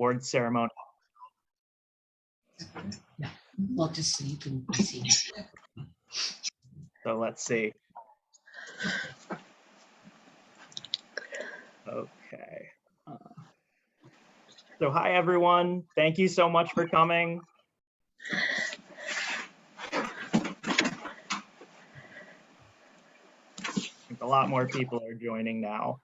Awards Ceremony. Yeah, well, just so you can see. So let's see. Okay. So hi, everyone. Thank you so much for coming. I think a lot more people are joining now.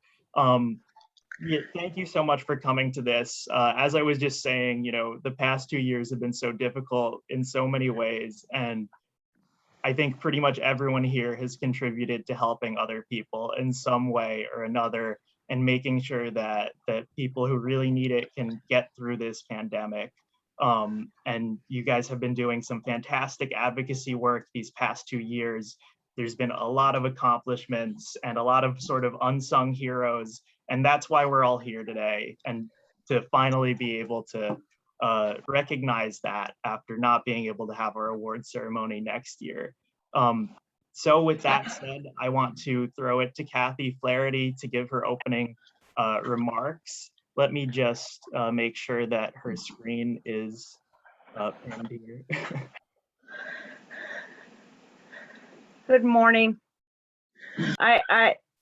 Yeah, thank you so much for coming to this. As I was just saying, the past 2 years have been so difficult in so many ways. And I think pretty much everyone here has contributed to helping other people in some way or another and making sure that people who really need it can get through this pandemic. And you guys have been doing some fantastic advocacy work these past 2 years. There's been a lot of accomplishments and a lot of sort of unsung heroes. And that's why we're all here today, and to finally be able to recognize that after not being able to have our awards ceremony next year. So with that said, I want to throw it to Kathy Flaherty to give her opening remarks. Let me just make sure that her screen is pinned here. Good morning.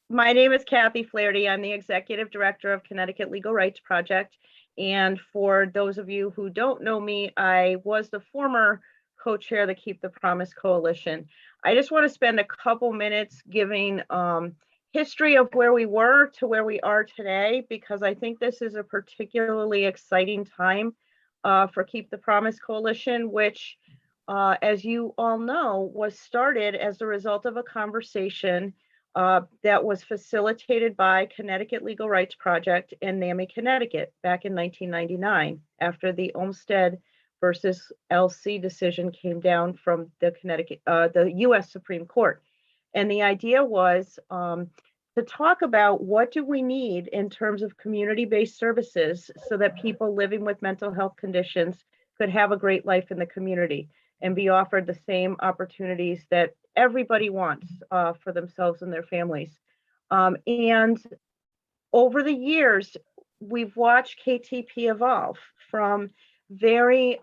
My name is Kathy Flaherty. I'm the Executive Director of Connecticut Legal Rights Project. And for those of you who don't know me, I was the former co-chair of the Keep the Promise Coalition. I just want to spend a couple minutes giving history of where we were to where we are today, because I think this is a particularly exciting time for Keep the Promise Coalition, which, as you all know, was started as a result of a conversation that was facilitated by Connecticut Legal Rights Project in NAMI, Connecticut back in 1999, after the Olmstead versus LC decision came down from the US Supreme Court. And the idea was to talk about what do we need in terms of community-based services so that people living with mental health conditions could have a great life in the community and be offered the same opportunities that everybody wants for themselves and their families. And over the years, we've watched KTP evolve from very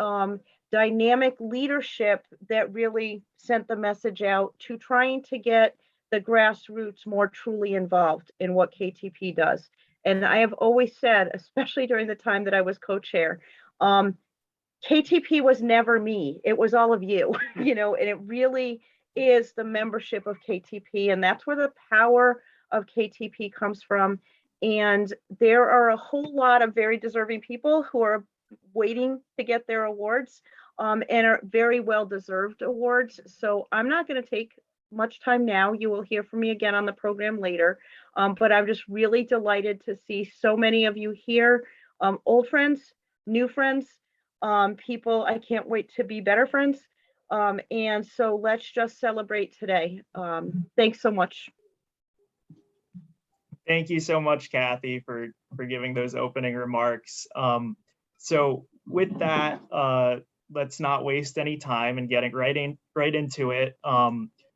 dynamic leadership that really sent the message out to trying to get the grassroots more truly involved in what KTP does. And I have always said, especially during the time that I was co-chair, KTP was never me. It was all of you, and it really is the membership of KTP, and that's where the power of KTP comes from. And there are a whole lot of very deserving people who are waiting to get their awards and are very well-deserved awards. So I'm not going to take much time now. You will hear from me again on the program later, but I'm just really delighted to see so many of you here, old friends, new friends, people I can't wait to be better friends. And so let's just celebrate today. Thanks so much. Thank you so much, Kathy, for giving those opening remarks. So with that, let's not waste any time and getting right into it.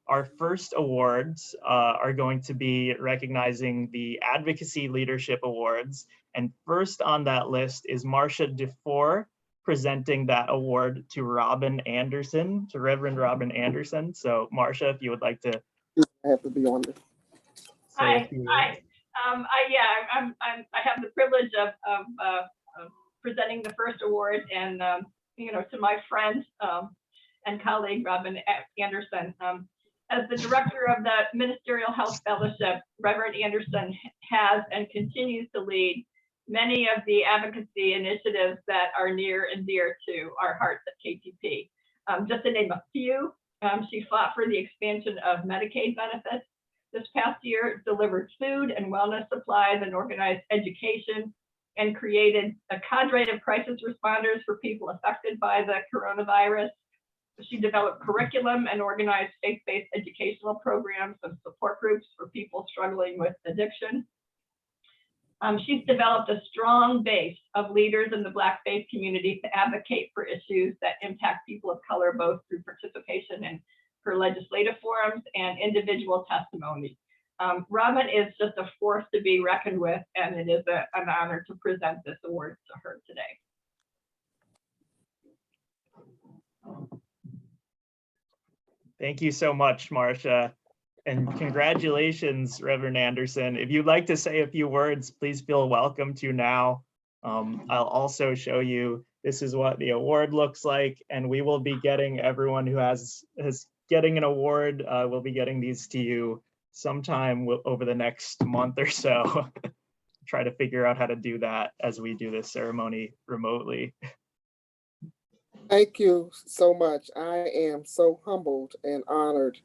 Our first awards are going to be recognizing the Advocacy Leadership Awards. And first on that list is Marcia DeFore, presenting that award to Reverend Robin Anderson. So Marcia, if you would like to. I have to be on this. Hi. I have the privilege of presenting the first award, and to my friend and colleague Robin Anderson. As the director of the Ministerial Health Fellowship, Reverend Anderson has and continues to lead many of the advocacy initiatives that are near and dear to our hearts at KTP. Just to name a few, she fought for the expansion of Medicaid benefits. This past year, delivered food and wellness supplies and organized education, and created a cadre of crisis responders for people affected by the coronavirus. She developed curriculum and organized faith-based educational programs and support groups for people struggling with addiction. She's developed a strong base of leaders in the Black faith community to advocate for issues that impact people of color, both through participation in her legislative forums and individual testimony. Robin is just a force to be reckoned with, and it is an honor to present this award to her today. Thank you so much, Marcia. And congratulations, Reverend Anderson. If you'd like to say a few words, please feel welcome to now. I'll also show you, this is what the award looks like, and we will be getting, everyone who is getting an award, we'll be getting these to you sometime over the next month or so. Try to figure out how to do that as we do this ceremony remotely. Thank you so much. I am so humbled and honored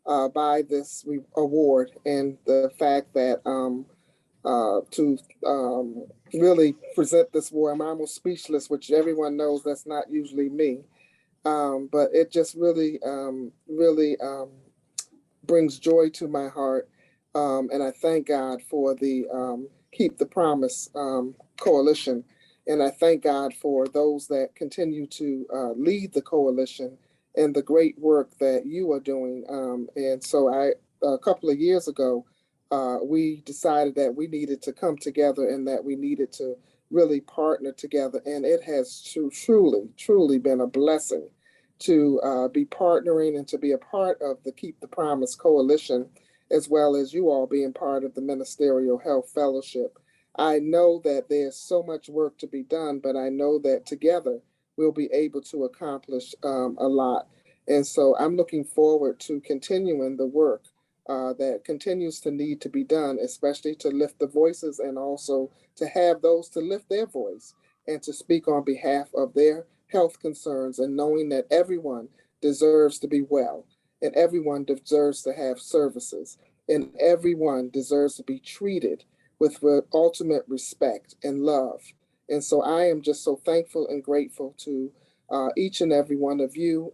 by this award and the fact that to really present this award, I'm almost speechless, which everyone knows that's not usually me. But it just really, really brings joy to my heart. And I thank God for the Keep the Promise Coalition. And I thank God for those that continue to lead the coalition and the great work that you are doing. And so a couple of years ago, we decided that we needed to come together and that we needed to really partner together. And it has truly been a blessing to be partnering and to be a part of the Keep the Promise Coalition, as well as you all being part of the Ministerial Health Fellowship. I know that there's so much work to be done, but I know that together we'll be able to accomplish a lot. And so I'm looking forward to continuing the work that continues to need to be done, especially to lift the voices and also to have those to lift their voice and to speak on behalf of their health concerns, and knowing that everyone deserves to be well and everyone deserves to have services and everyone deserves to be treated with ultimate respect and love. And so I am just so thankful and grateful to each and every one of you.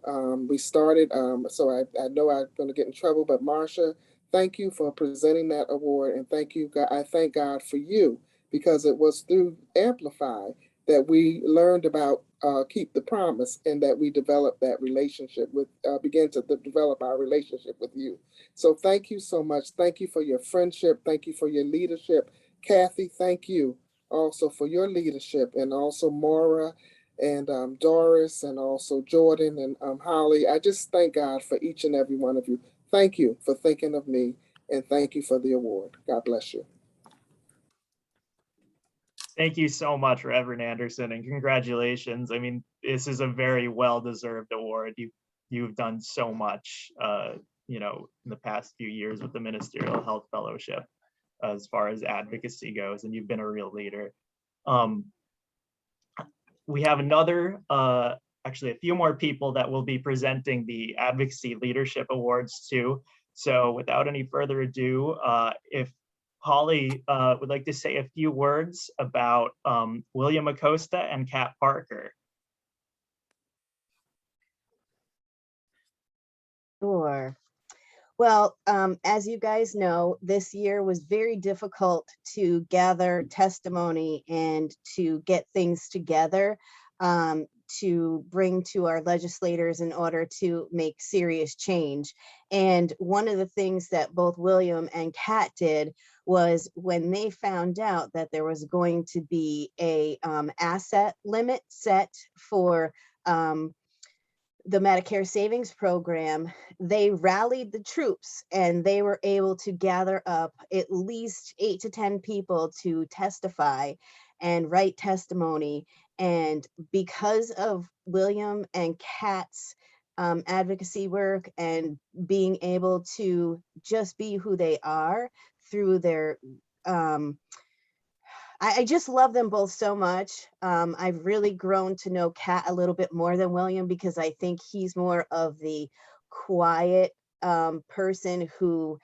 We started, so I know I'm going to get in trouble, but Marcia, thank you for presenting that award. And thank you, God. I thank God for you, because it was through Amplify that we learned about Keep the Promise, and that we developed that relationship with, began to develop our relationship with you. So thank you so much. Thank you for your friendship. Thank you for your leadership. Kathy, thank you also for your leadership, and also Maura and Doris, and also Jordan and Holly. I just thank God for each and every one of you. Thank you for thinking of me, and thank you for the award. God bless you. Thank you so much, Reverend Anderson, and congratulations. I mean, this is a very well-deserved award. You've done so much, in the past few years with the Ministerial Health Fellowship, as far as advocacy goes, and you've been a real leader. We have actually a few more people that will be presenting the Advocacy Leadership Awards too. So without any further ado, if Holly would like to say a few words about William Acosta and Kat Parker. Sure. Well, as you guys know, this year was very difficult to gather testimony and to get things together to bring to our legislators in order to make serious change. And one of the things that both William and Kat did was, when they found out that there was going to be a asset limit set for the Medicare Savings Program, they rallied the troops and they were able to gather up at least 8 to 10 people to testify and write testimony. And because of William and Kat's advocacy work and being able to just be who they are through their I just love them both so much. I've really grown to know Kat a little bit more than William, because I think he's more of the quiet person who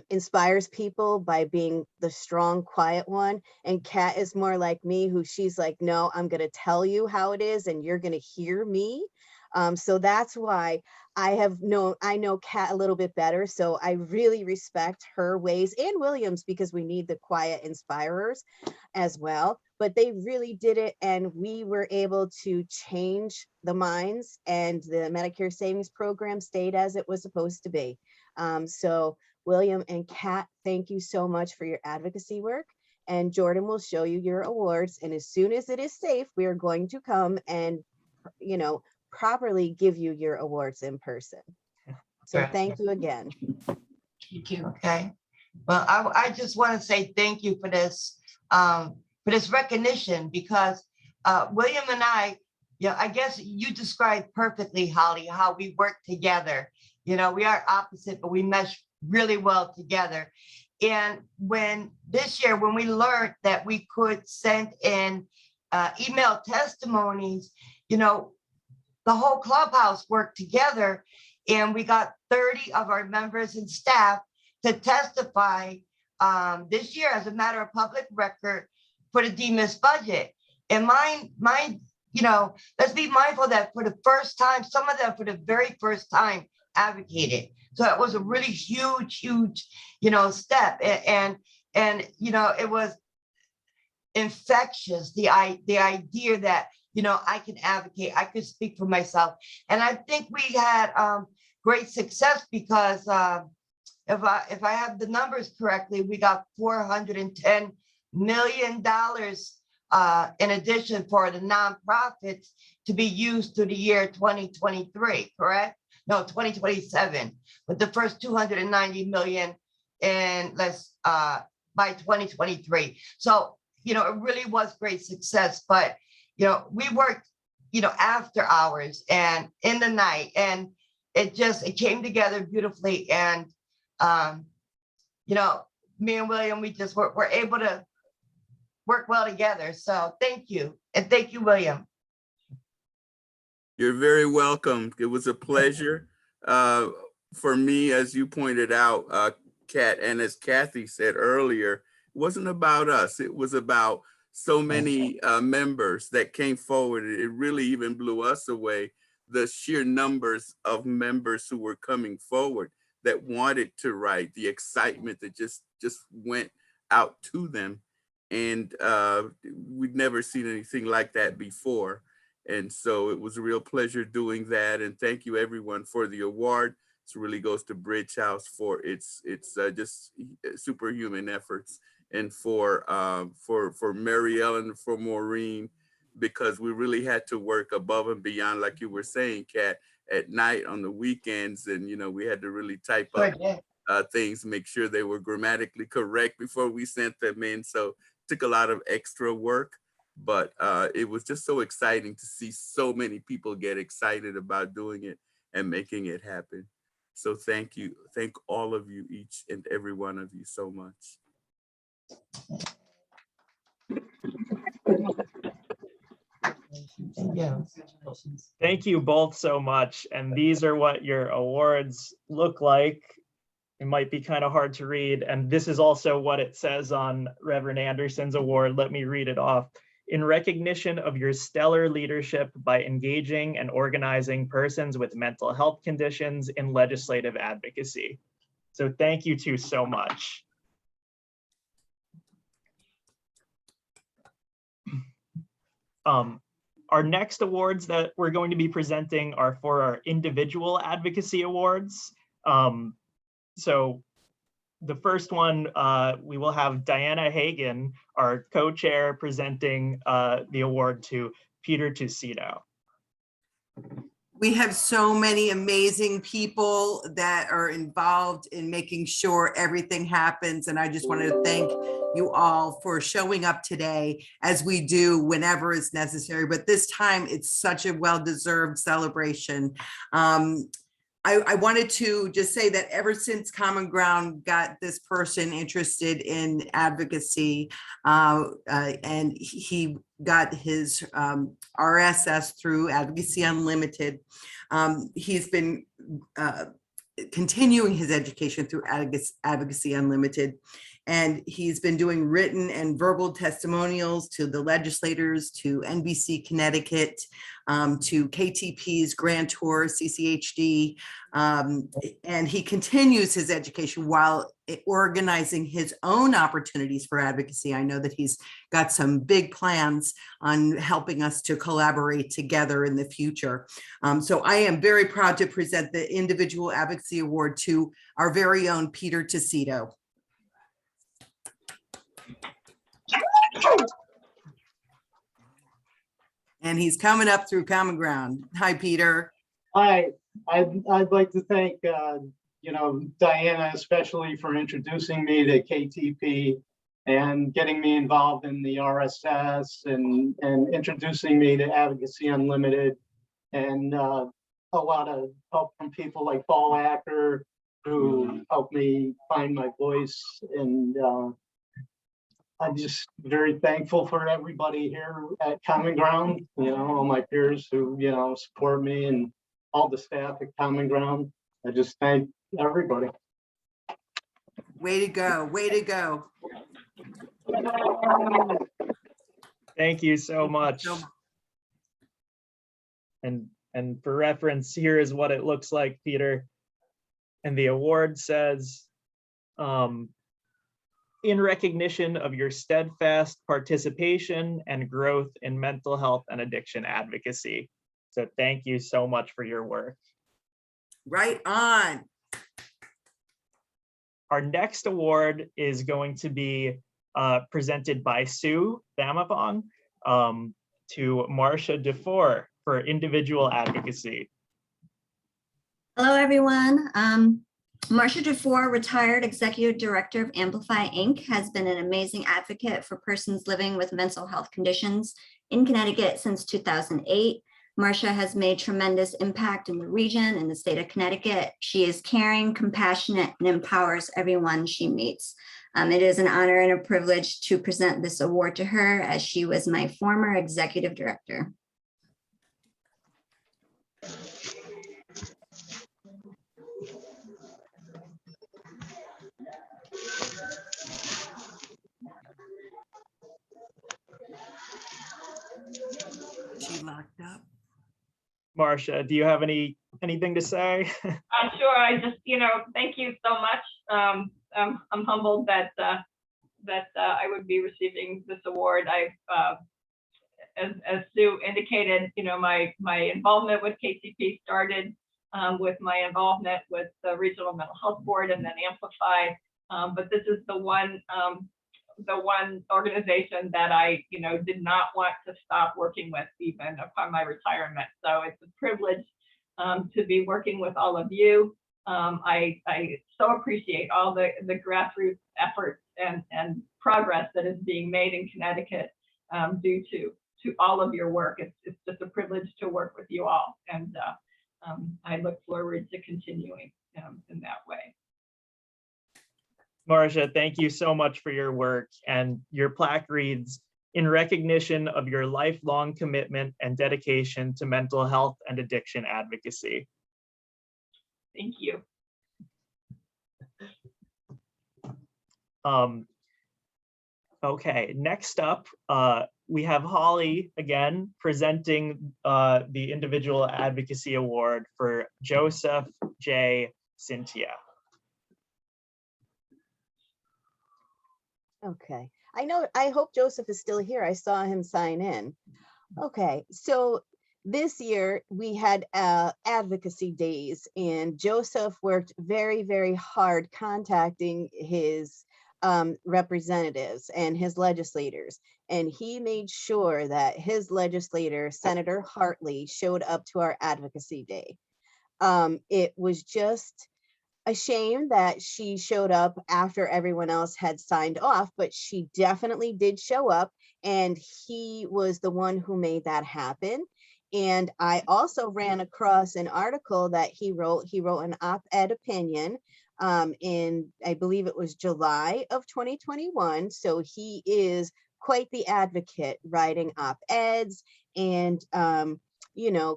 inspires people by being the strong, quiet one. And Kat is more like me, who she's like, no, I'm going to tell you how it is and you're going to hear me. So that's why I know Kat a little bit better. So I really respect her ways, and Williams, because we need the quiet inspirers as well. But they really did it, and we were able to change the minds, and the Medicare Savings Program stayed as it was supposed to be. So William and Kat, thank you so much for your advocacy work. And Jordan will show you your awards. And as soon as it is safe, we are going to come and, properly give you your awards in person. So Right. thank you again. Thank you. Okay. Well, I just want to say thank you for this recognition, because William and I, I guess you described perfectly, Holly, how we work together. We are opposite, but we mesh really well together. And when this year, when we learned that we could send in email testimonies, the whole clubhouse worked together, and we got 30 of our members and staff to testify this year as a matter of public record for the DMIS budget. And mine, let's be mindful that for the first time, some of them for the very first time advocated. So it was a really huge, step. And it was infectious, the idea that, I can advocate, I could speak for myself. And I think we had great success because if I have the numbers correctly, we got $410 million in addition for the nonprofits to be used through the year 2023, correct? No, 2027, with the first 290 million in by 2023. So, it really was great success, but, we worked, after hours and in the night, and it came together beautifully. And, me and William, we just were able to work well together. So thank you. And thank you, William. You're very welcome. It was a pleasure for me, as you pointed out, Kat, and as Kathy said earlier, it wasn't about us. It was about so many members that came forward. It really even blew us away, the sheer numbers of members who were coming forward that wanted to write, the excitement that just went out to them. And we'd never seen anything like that before. And so it was a real pleasure doing that. And thank you everyone for the award. This really goes to Bridge House for its just superhuman efforts, and for Mary Ellen, for Maureen, because we really had to work above and beyond, like you were saying, Kat, at night, on the weekends. And, we had to really type up things, make sure they were grammatically correct before we sent them in. So it took a lot of extra work, but it was just so exciting to see so many people get excited about doing it and making it happen. So thank you. Thank all of you, each and every one of you, so much. Thank you both so much. And these are what your awards look like. It might be kind of hard to read. And this is also what it says on Reverend Anderson's award. Let me read it off. In recognition of your stellar leadership by engaging and organizing persons with mental health conditions in legislative advocacy. So thank you two so much. Our next awards that we're going to be presenting are for our individual advocacy awards. So the first one, we will have Diana Hagan, our co-chair, presenting the award to Peter Tucito. We have so many amazing people that are involved in making sure everything happens. And I just wanted to thank you all for showing up today, as we do whenever it's necessary. But this time it's such a well-deserved celebration. I wanted to just say that ever since Common Ground got this person interested in advocacy, and he got his RSS through Advocacy Unlimited, he's been continuing his education through Advocacy Unlimited. And he's been doing written and verbal testimonials to the legislators, to NBC Connecticut, to KTP's grantor, CCHD. And he continues his education while organizing his own opportunities for advocacy. I know that he's got some big plans on helping us to collaborate together in the future. So I am very proud to present the Individual Advocacy Award to our very own Peter Tucito. And he's coming up through Common Ground. Hi, Peter. Hi, I'd like to thank, Diana, especially for introducing me to KTP and getting me involved in the RSS and introducing me to Advocacy Unlimited, and a lot of help from people like Paul Acker, who helped me find my voice. And I'm just very thankful for everybody here at Common Ground, all my peers who, support me, and all the staff at Common Ground. I just thank everybody. Way to go. Way to go. Thank you so much. And for reference, here is what it looks like, Peter. And the award says, in recognition of your steadfast participation and growth in mental health and addiction advocacy. So thank you so much for your work. Right on. Our next award is going to be presented by Sue Thamavong to Marcia DeFore for individual advocacy. Hello, everyone. Marcia DeFore, retired executive director of Amplify Inc., has been an amazing advocate for persons living with mental health conditions in Connecticut since 2008. Marcia has made tremendous impact in the region and the state of Connecticut. She is caring, compassionate, and empowers everyone she meets. It is an honor and a privilege to present this award to her, as she was my former executive director. She locked up. Marcia, do you have anything to say? Sure. I just, thank you so much. I'm humbled that I would be receiving this award. As Sue indicated, my involvement with KTP started with my involvement with the Regional Mental Health Board and then Amplify. But this is the one organization that I, did not want to stop working with even upon my retirement. So it's a privilege to be working with all of you. I so appreciate all the grassroots efforts and progress that is being made in Connecticut due to all of your work. It's just a privilege to work with you all. And I look forward to continuing in that way. Marcia, thank you so much for your work, and your plaque reads, in recognition of your lifelong commitment and dedication to mental health and addiction advocacy. Thank you. Okay, next up, we have Holly again presenting the Individual Advocacy Award for Joseph J. Cynthia. Okay, I hope Joseph is still here. I saw him sign in. Okay, so this year we had advocacy days, and Joseph worked very, very hard contacting his representatives and his legislators. And he made sure that his legislator, Senator Hartley, showed up to our advocacy day. It was just a shame that she showed up after everyone else had signed off, but she definitely did show up, and he was the one who made that happen. And I also ran across an article that he wrote. He wrote an op-ed opinion in, I believe it was July of 2021. So he is quite the advocate, writing op-eds and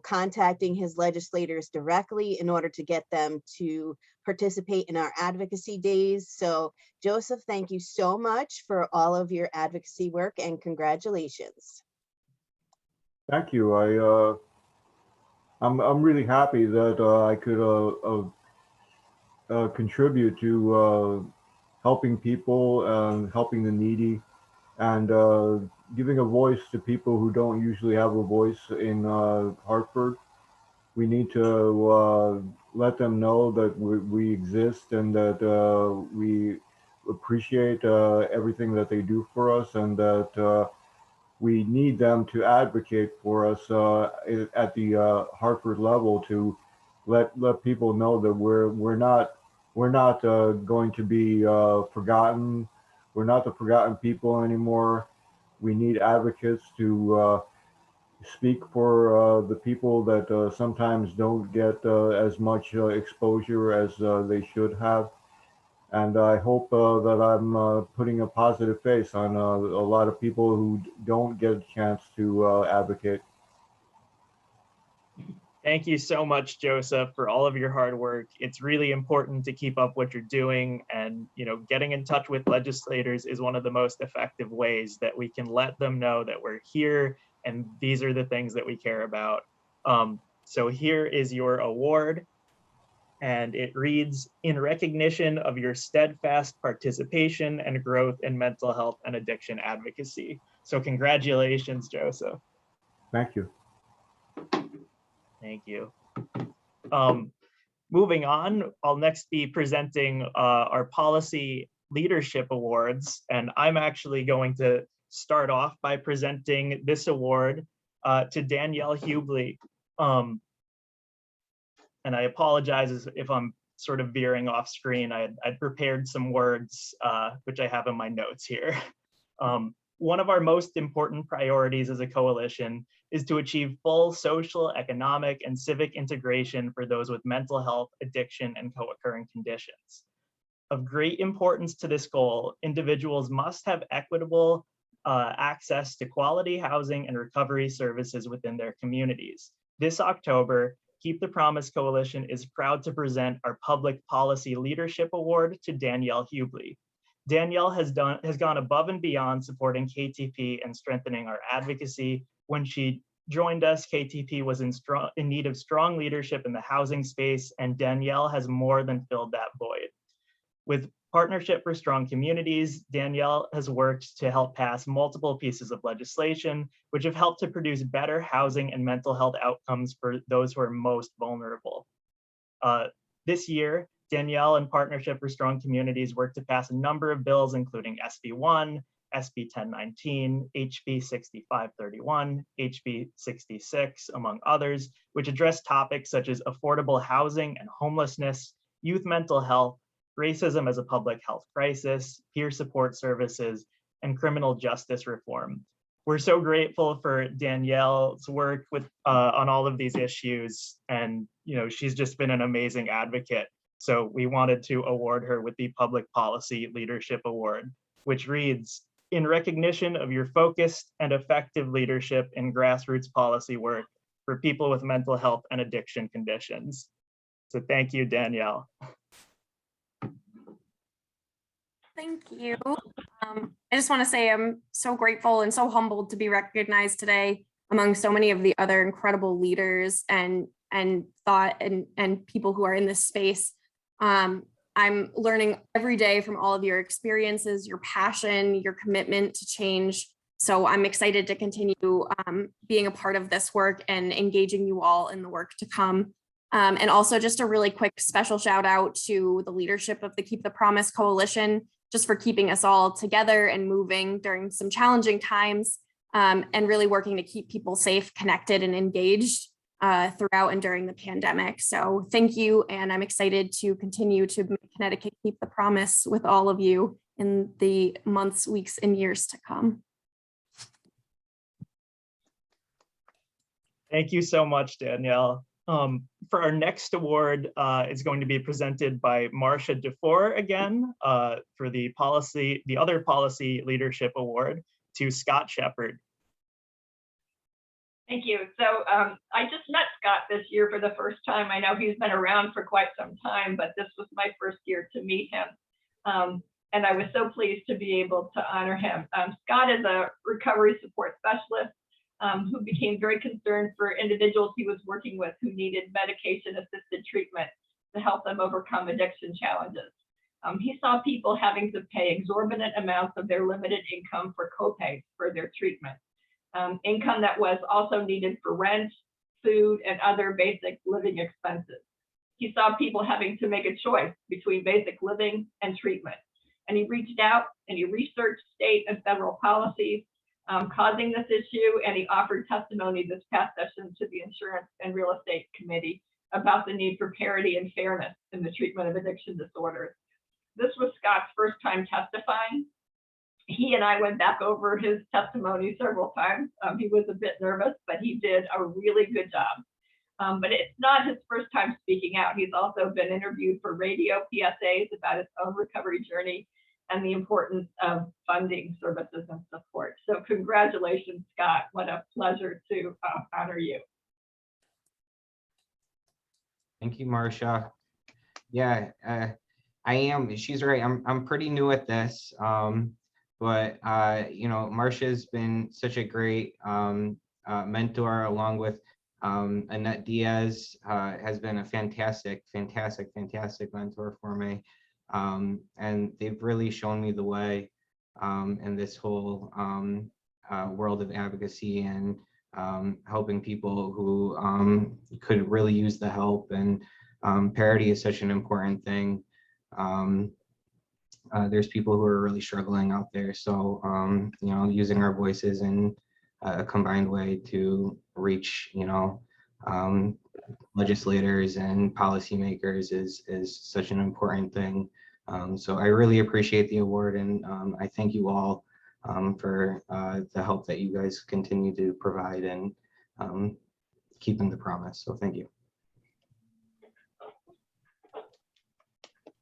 contacting his legislators directly in order to get them to participate in our advocacy days. So Joseph, thank you so much for all of your advocacy work, and congratulations. Thank you. I'm really happy that I could contribute to helping people and helping the needy, and giving a voice to people who don't usually have a voice in Hartford. We need to let them know that we exist and that we appreciate everything that they do for us, and that we need them to advocate for us at the Hartford level to let people know that we're not going to be forgotten. We're not the forgotten people anymore. We need advocates to speak for the people that sometimes don't get as much exposure as they should have. And I hope that I'm putting a positive face on a lot of people who don't get a chance to advocate. Thank you so much, Joseph, for all of your hard work. It's really important to keep up what you're doing, and getting in touch with legislators is one of the most effective ways that we can let them know that we're here and these are the things that we care about. So here is your award, and it reads, "In recognition of your steadfast participation and growth in mental health and addiction advocacy." So congratulations, Joseph. Thank you. Thank you. Moving on, I'll next be presenting our Policy Leadership Awards, and I'm actually going to start off by presenting this award to Danielle Hubley. And I apologize if I'm sort of veering off screen. I'd prepared some words, which I have in my notes here. One of our most important priorities as a coalition is to achieve full social, economic, and civic integration for those with mental health, addiction, and co-occurring conditions. Of great importance to this goal, individuals must have equitable access to quality housing and recovery services within their communities. This October, Keep the Promise Coalition is proud to present our Public Policy Leadership Award to Danielle Hubley. Danielle has gone above and beyond supporting KTP and strengthening our advocacy. When she joined us, KTP was in need of strong leadership in the housing space, and Danielle has more than filled that void. With Partnership for Strong Communities, Danielle has worked to help pass multiple pieces of legislation, which have helped to produce better housing and mental health outcomes for those who are most vulnerable. This year, Danielle and Partnership for Strong Communities worked to pass a number of bills, including SB 1, SB 1019, HB 6531, HB 66, among others, which address topics such as affordable housing and homelessness, youth mental health, racism as a public health crisis, peer support services, and criminal justice reform. We're so grateful for Danielle's work on all of these issues, and she's just been an amazing advocate. So we wanted to award her with the Public Policy Leadership Award, which reads, "In recognition of your focused and effective leadership in grassroots policy work for people with mental health and addiction conditions." So thank you, Danielle. Thank you. I just want to say I'm so grateful and so humbled to be recognized today among so many of the other incredible leaders and thought and people who are in this space. I'm learning every day from all of your experiences, your passion, your commitment to change. So I'm excited to continue being a part of this work and engaging you all in the work to come. And also just a really quick special shout out to the leadership of the Keep the Promise Coalition, just for keeping us all together and moving during some challenging times, and really working to keep people safe, connected, and engaged throughout and during the pandemic. So thank you, and I'm excited to continue to make Connecticut keep the promise with all of you in the months, weeks, and years to come. Thank you so much, Danielle. For our next award, it's going to be presented by Marcia DeFore again for the other Policy Leadership Award to Scott Shepard. Thank you. So I just met Scott this year for the first time. I know he's been around for quite some time, but this was my first year to meet him. And I was so pleased to be able to honor him. Scott is a recovery support specialist who became very concerned for individuals he was working with who needed medication-assisted treatment to help them overcome addiction challenges. He saw people having to pay exorbitant amounts of their limited income for copays for their treatment. Income that was also needed for rent, food, and other basic living expenses. He saw people having to make a choice between basic living and treatment. And he reached out and he researched state and federal policies causing this issue, and he offered testimony this past session to the Insurance and Real Estate Committee about the need for parity and fairness in the treatment of addiction disorders. This was Scott's first time testifying. He and I went back over his testimony several times. He was a bit nervous, but he did a really good job. But it's not his first time speaking out. He's also been interviewed for radio PSAs about his own recovery journey and the importance of funding services and support. So congratulations, Scott. What a pleasure to honor you. Thank you, Marcia. Yeah, I am. She's right. I'm pretty new at this, but you know, Marcia's been such a great mentor, along with Annette Diaz has been a fantastic mentor for me, and they've really shown me the way in this whole world of advocacy and helping people who could really use the help. And parity is such an important thing. There's people who are really struggling out there. So, you know, using our voices in a combined way to reach, you know, legislators and policymakers is such an important thing. So I really appreciate the award, and I thank you all for the help that you guys continue to provide and keeping the promise. So thank you.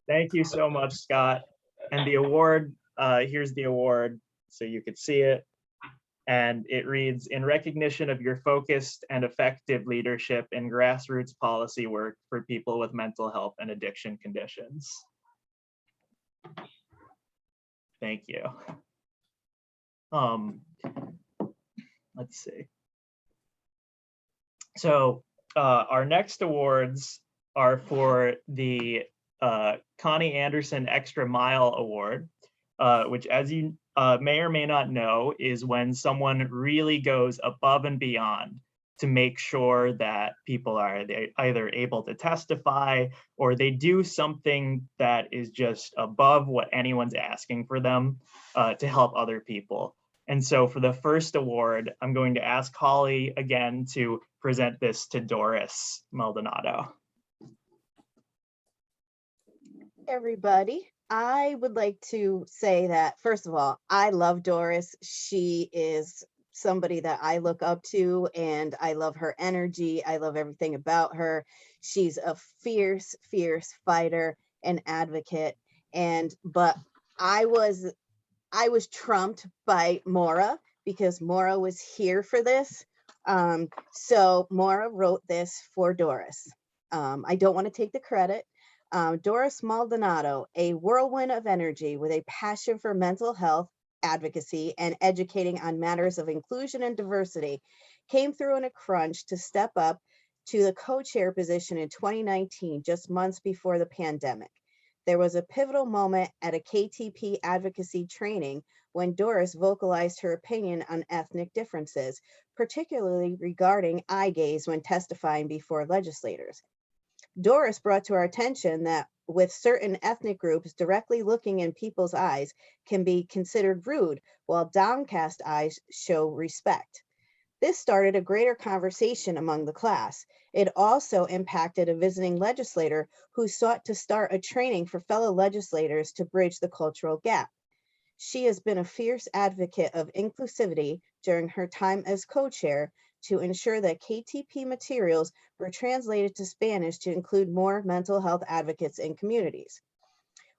Thank you so much, Scott. And the award, here's the award so you could see it. And it reads, in recognition of your focused and effective leadership in grassroots policy work for people with mental health and addiction conditions. Thank you. Let's see. So our next awards are for the Connie Anderson Extra Mile Award, which, as you may or may not know, is when someone really goes above and beyond to make sure that people are either able to testify or they do something that is just above what anyone's asking for them to help other people. And so for the first award, I'm going to ask Holly again to present this to Doris Maldonado. Everybody, I would like to say that, first of all, I love Doris. She is somebody that I look up to, and I love her energy. I love everything about her. She's a fierce, fierce fighter and advocate. But I was trumped by Maura because Maura was here for this. So Maura wrote this for Doris. I don't want to take the credit. Doris Maldonado, a whirlwind of energy with a passion for mental health, advocacy, and educating on matters of inclusion and diversity, came through in a crunch to step up to the co-chair position in 2019, just months before the pandemic. There was a pivotal moment at a KTP advocacy training when Doris vocalized her opinion on ethnic differences, particularly regarding eye gaze when testifying before legislators. Doris brought to our attention that with certain ethnic groups, directly looking in people's eyes can be considered rude, while downcast eyes show respect. This started a greater conversation among the class. It also impacted a visiting legislator who sought to start a training for fellow legislators to bridge the cultural gap. She has been a fierce advocate of inclusivity during her time as co-chair to ensure that KTP materials were translated to Spanish to include more mental health advocates in communities.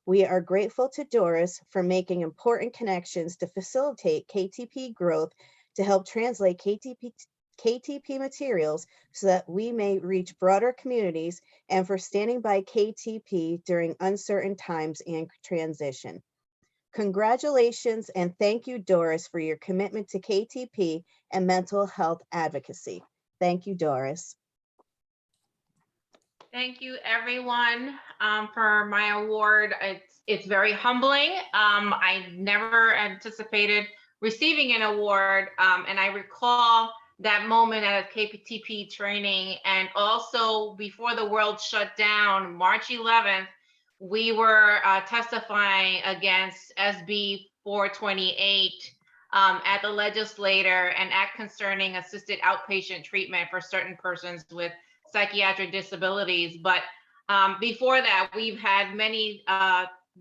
We are grateful to Doris for making important connections to facilitate KTP growth to help translate KTP materials so that we may reach broader communities, and for standing by KTP during uncertain times and transition. Congratulations and thank you, Doris, for your commitment to KTP and mental health advocacy. Thank you, Doris. Thank you, everyone, for my award. It's very humbling. I never anticipated receiving an award, and I recall that moment at a KTP training, and also before the world shut down, March 11th, we were testifying against SB 428 at the legislature, and act concerning assisted outpatient treatment for certain persons with psychiatric disabilities. But before that, we've had many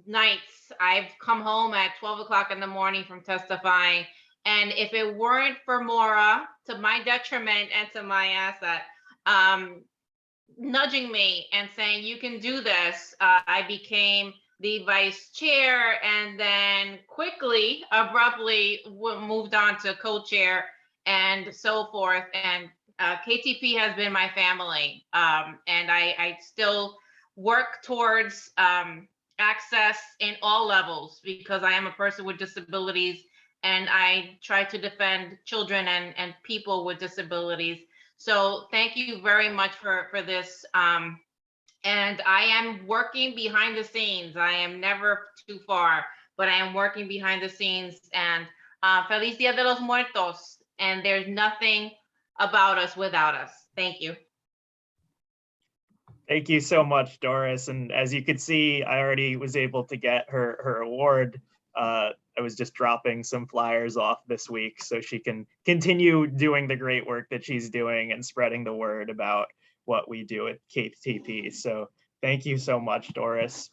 nights I've come home at 12 o'clock in the morning from testifying. And if it weren't for Maura, to my detriment and to my asset, nudging me and saying, you can do this, I became the vice chair, and then quickly, abruptly moved on to co-chair and so forth. And KTP has been my family. And I still work towards access in all levels, because I am a person with disabilities, and I try to defend children and people with disabilities. So thank you very much for this. And I am working behind the scenes. I am never too far, but I am working behind the scenes. And Feliz Dia de los Muertos. And there's nothing about us without us. Thank you. Thank you so much, Doris. And as you could see, I already was able to get her award. I was just dropping some flyers off this week so she can continue doing the great work that she's doing and spreading the word about what we do at KTP. So thank you so much, Doris.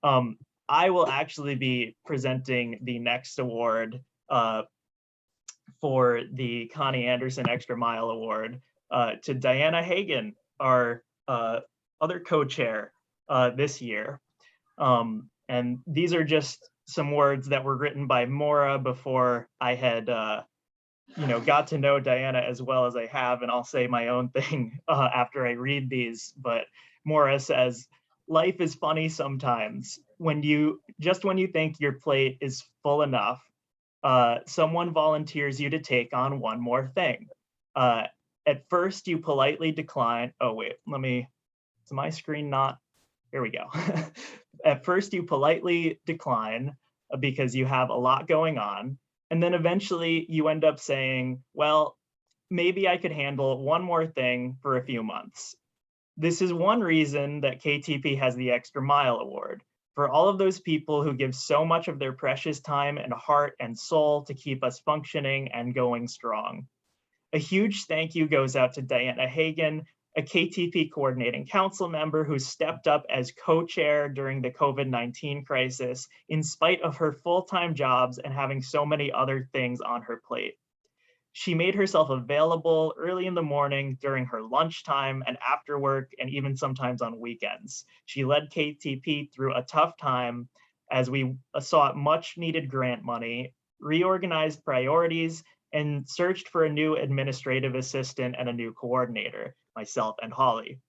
I will actually be presenting the next award for the Connie Anderson Extra Mile Award to Diana Hagan, our other co-chair this year. And these are just some words that were written by Maura before I had got to know Diana as well as I have, and I'll say my own thing after I read these. But Maura says, life is funny sometimes. When you think your plate is full enough, someone volunteers you to take on one more thing. At first you politely decline. Oh wait, is my screen not? Here we go. At first you politely decline because you have a lot going on. And then eventually you end up saying, well, maybe I could handle one more thing for a few months. This is one reason that KTP has the Extra Mile Award, for all of those people who give so much of their precious time and heart and soul to keep us functioning and going strong. A huge thank you goes out to Diana Hagan, a KTP coordinating council member who stepped up as co-chair during the COVID-19 crisis in spite of her full-time jobs and having so many other things on her plate. She made herself available early in the morning, during her lunchtime, and after work, and even sometimes on weekends. She led KTP through a tough time as we sought much needed grant money, reorganized priorities, and searched for a new administrative assistant and a new coordinator, myself and Holly.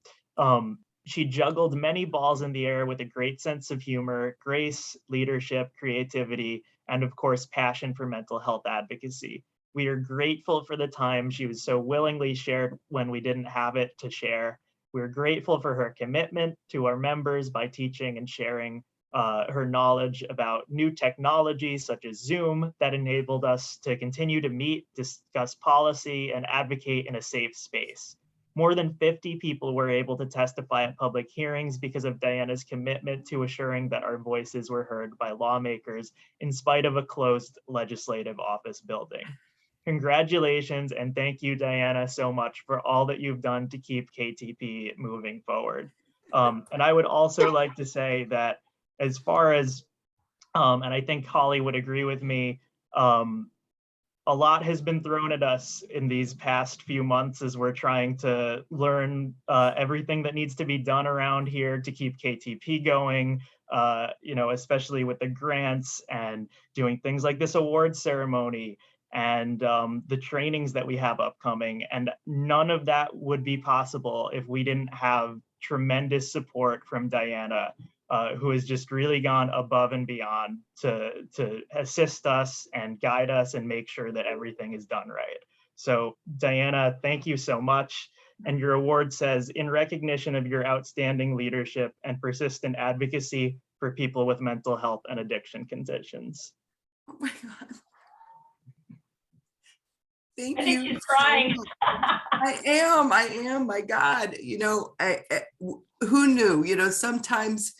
She juggled many balls in the air with a great sense of humor, grace, leadership, creativity, and of course, passion for mental health advocacy. We are grateful for the time she was so willingly shared when we didn't have it to share. We're grateful for her commitment to our members by teaching and sharing her knowledge about new technologies such as Zoom that enabled us to continue to meet, discuss policy, and advocate in a safe space. More than 50 people were able to testify at public hearings because of Diana's commitment to assuring that our voices were heard by lawmakers in spite of a closed legislative office building. Congratulations, and thank you, Diana, so much for all that you've done to keep KTP moving forward. And I would also like to say that as far as, and I think Holly would agree with me, a lot has been thrown at us in these past few months as we're trying to learn everything that needs to be done around here to keep KTP going, especially with the grants and doing things like this awards ceremony and the trainings that we have upcoming. And none of that would be possible if we didn't have tremendous support from Diana, who has just really gone above and beyond to assist us and guide us and make sure that everything is done right. So Diana, thank you so much. And your award says, in recognition of your outstanding leadership and persistent advocacy for people with mental health and addiction conditions. Oh my God. Thank I you. think she's crying. I am, my God. Who knew, sometimes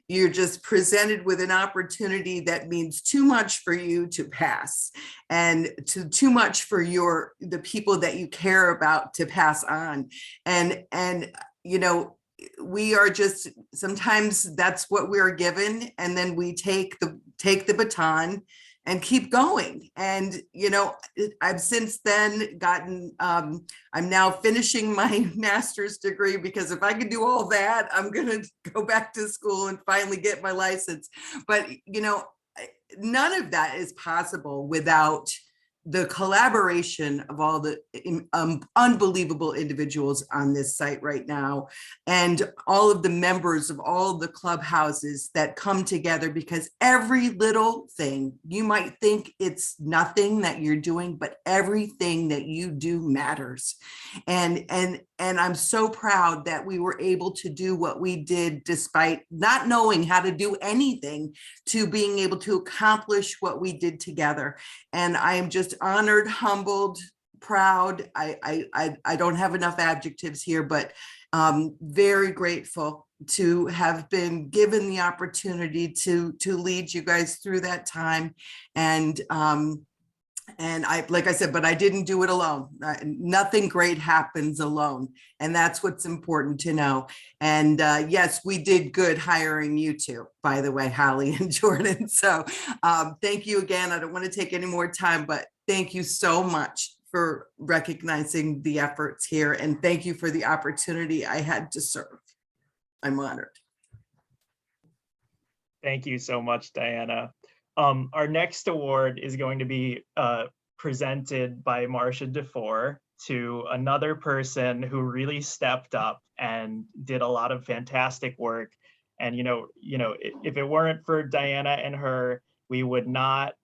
you're just presented with an opportunity that means too much for you to pass and too much for the people that you care about to pass on. And you know, we are just, sometimes that's what we're given, and then we take the baton and keep going. And, you know, I've since then gotten, I'm now finishing my master's degree, because if I could do all that, I'm gonna go back to school and finally get my license. But, you know, none of that is possible without the collaboration of all the unbelievable individuals on this site right now, and all of the members of all the clubhouses that come together, because every little thing, you might think it's nothing that you're doing, but everything that you do matters. And I'm so proud that we were able to do what we did, despite not knowing how to do anything, to being able to accomplish what we did together. And I am just honored, humbled, proud. I don't have enough adjectives here, but very grateful to have been given the opportunity to lead you guys through that time. And like I said, but I didn't do it alone. Nothing great happens alone. And that's what's important to know. And yes, we did good hiring you two, by the way, Holly and Jordan. So thank you again. I don't want to take any more time, but thank you so much for recognizing the efforts here. And thank you for the opportunity I had to serve. I'm honored. Thank you so much, Diana. Our next award is going to be presented by Marcia DeFore to another person who really stepped up and did a lot of fantastic work. And if it weren't for Diana and her, we would not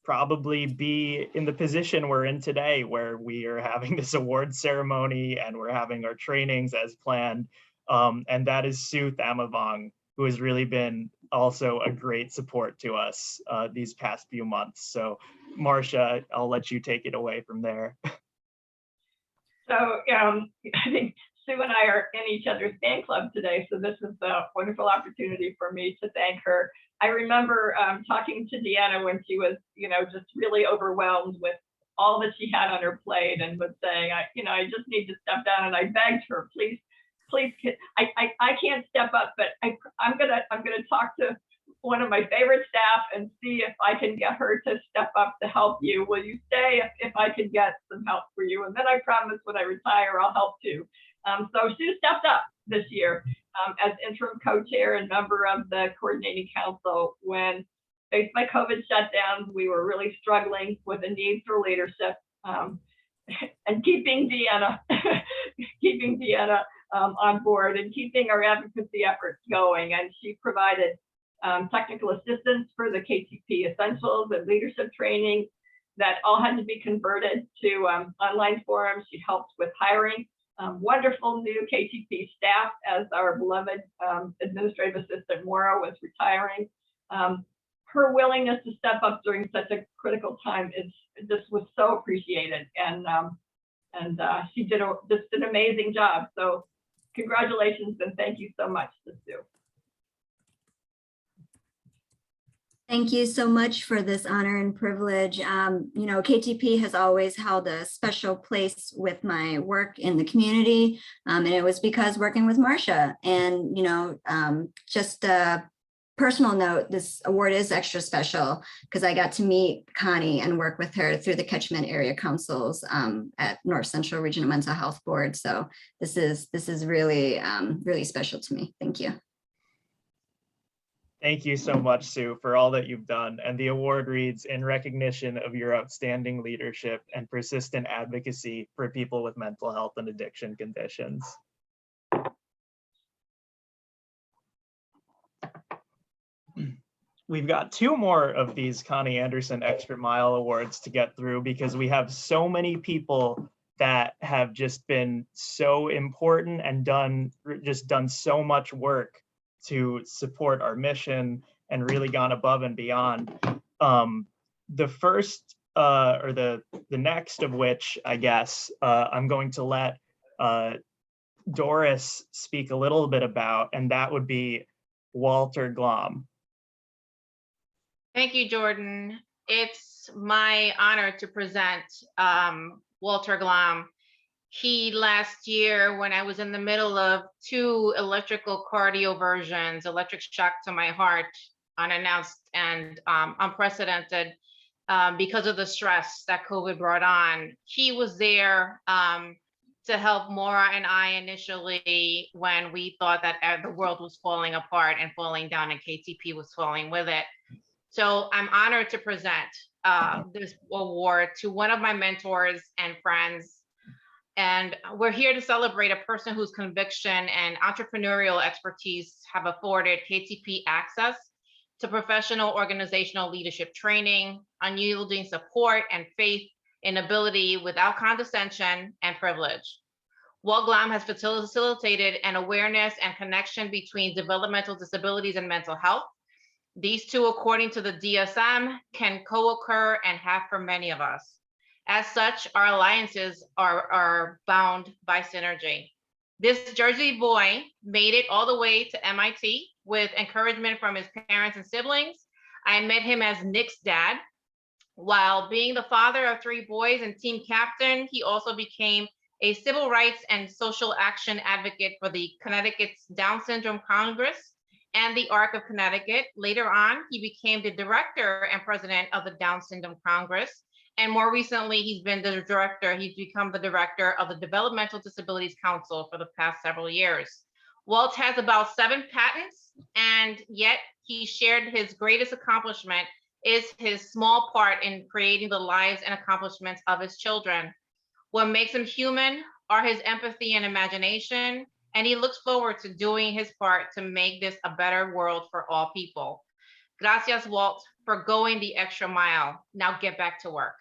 probably be in the position we're in today, where we are having this award ceremony and we're having our trainings as planned. And that is Sue Thamavong, who has really been also a great support to us these past few months. So Marcia, I'll let you take it away from there. So I think Sue and I are in each other's fan club today, so this is a wonderful opportunity for me to thank her. I remember talking to Deanna when she was, just really overwhelmed with all that she had on her plate, and was saying, I just need to step down. And I begged her, please, I can't step up, but I'm gonna talk to one of my favorite staff and see if I can get her to step up to help you. Will you stay if I can get some help for you? And then I promise when I retire, I'll help too. So Sue stepped up this year as interim co-chair and member of the coordinating council. When faced by COVID shutdowns, we were really struggling with a need for leadership and keeping Deanna on board and keeping our advocacy efforts going. And she provided technical assistance for the KTP Essentials and leadership training that all had to be converted to online forums. She helped with hiring wonderful new KTP staff as our beloved administrative assistant Maura was retiring. Her willingness to step up during such a critical time was so appreciated, and she did just an amazing job. So congratulations and thank you so much to Sue. Thank you so much for this honor and privilege. KTP has always held a special place with my work in the community. And it was because working with Marcia. And, just a personal note, this award is extra special because I got to meet Connie and work with her through the catchment area councils at North Central Regional Mental Health Board. So this is really, really special to me. Thank you. Thank you so much, Sue, for all that you've done. And the award reads, in recognition of your outstanding leadership and persistent advocacy for people with mental health and addiction conditions. We've got two more of these Connie Anderson Extra Mile Awards to get through because we have so many people that have just been so important and done so much work to support our mission and really gone above and beyond. The first or the next of which, I guess, I'm going to let Doris speak a little bit about, and that would be Walter Glom. Thank you, Jordan. It's my honor to present Walter Glom. he last year, when I was in the middle of 2 electrical cardioversions, electric shock to my heart, unannounced and unprecedented, because of the stress that COVID brought on. He was there to help Maura and I initially when we thought that the world was falling apart and falling down and KTP was falling with it. So I'm honored to present this award to one of my mentors and friends. And we're here to celebrate a person whose conviction and entrepreneurial expertise have afforded KTP access to professional organizational leadership training, unyielding support, and faith in ability without condescension and privilege. Walt Glam has facilitated an awareness and connection between developmental disabilities and mental health. These two, according to the DSM, can co-occur and have for many of us. As such, our alliances are bound by synergy. This Jersey boy made it all the way to MIT with encouragement from his parents and siblings. I met him as Nick's dad. While being the father of 3 boys and team captain, he also became a civil rights and social action advocate for the Connecticut's Down Syndrome Congress and the ARC of Connecticut. Later on, he became the director and president of the Down Syndrome Congress. And more recently, he's become the director of the Developmental Disabilities Council for the past several years. Walt has about 7 patents, and yet he shared his greatest accomplishment is his small part in creating the lives and accomplishments of his children. What makes him human are his empathy and imagination, and he looks forward to doing his part to make this a better world for all people. Gracias, Walt, for going the extra mile. Now get back to work.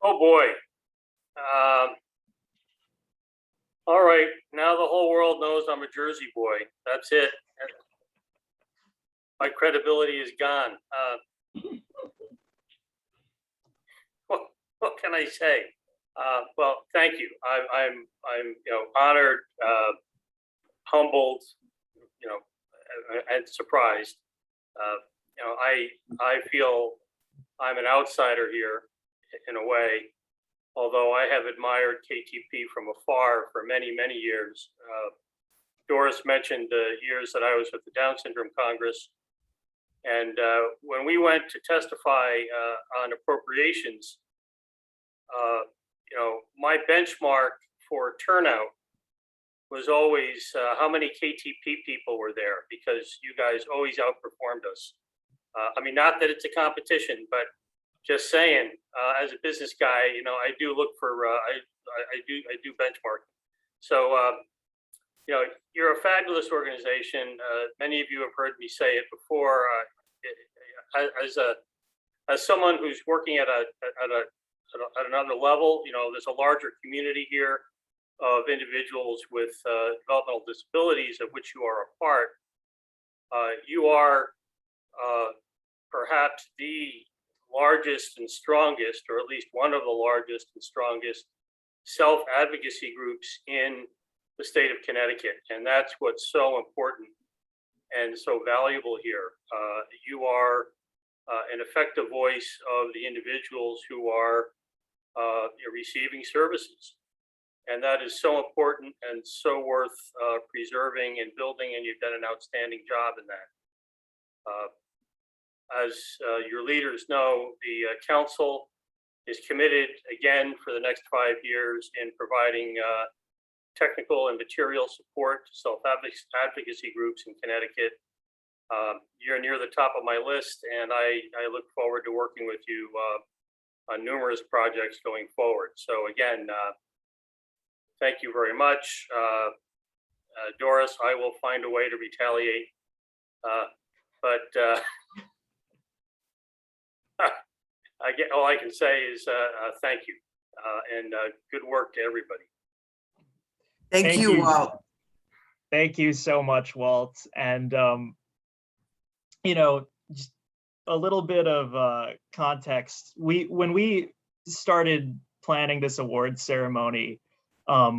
Oh boy. All right, now the whole world knows I'm a Jersey boy. That's it. My credibility is gone. What can I say? Well, thank you. I'm honored, humbled, and surprised. I feel I'm an outsider here in a way, although I have admired KTP from afar for many, many years. Doris mentioned the years that I was with the Down Syndrome Congress. And when we went to testify on appropriations, my benchmark for turnout was always how many KTP people were there, because you guys always outperformed us. I mean, not that it's a competition, but just saying, as a business guy, I do look for, I do benchmark. So, you're a fabulous organization. Many of you have heard me say it before. As someone who's working at another level, there's a larger community here of individuals with developmental disabilities, of which you are a part. You are perhaps the largest and strongest, or at least one of the largest and strongest self-advocacy groups in the state of Connecticut. And that's what's so important and so valuable here. You are an effective voice of the individuals who are receiving services. And that is so important and so worth preserving and building, and you've done an outstanding job in that. As your leaders know, the council is committed again for the next 5 years in providing technical and material support to self-advocacy groups in Connecticut. You're near the top of my list, and I look forward to working with you on numerous projects going forward. So again, thank you very much. Doris, I will find a way to retaliate, but all I can say is thank you, and good work to everybody. Thank you, Walt. Thank you so much, Walt. And, just a little bit of context. When we started planning this awards ceremony,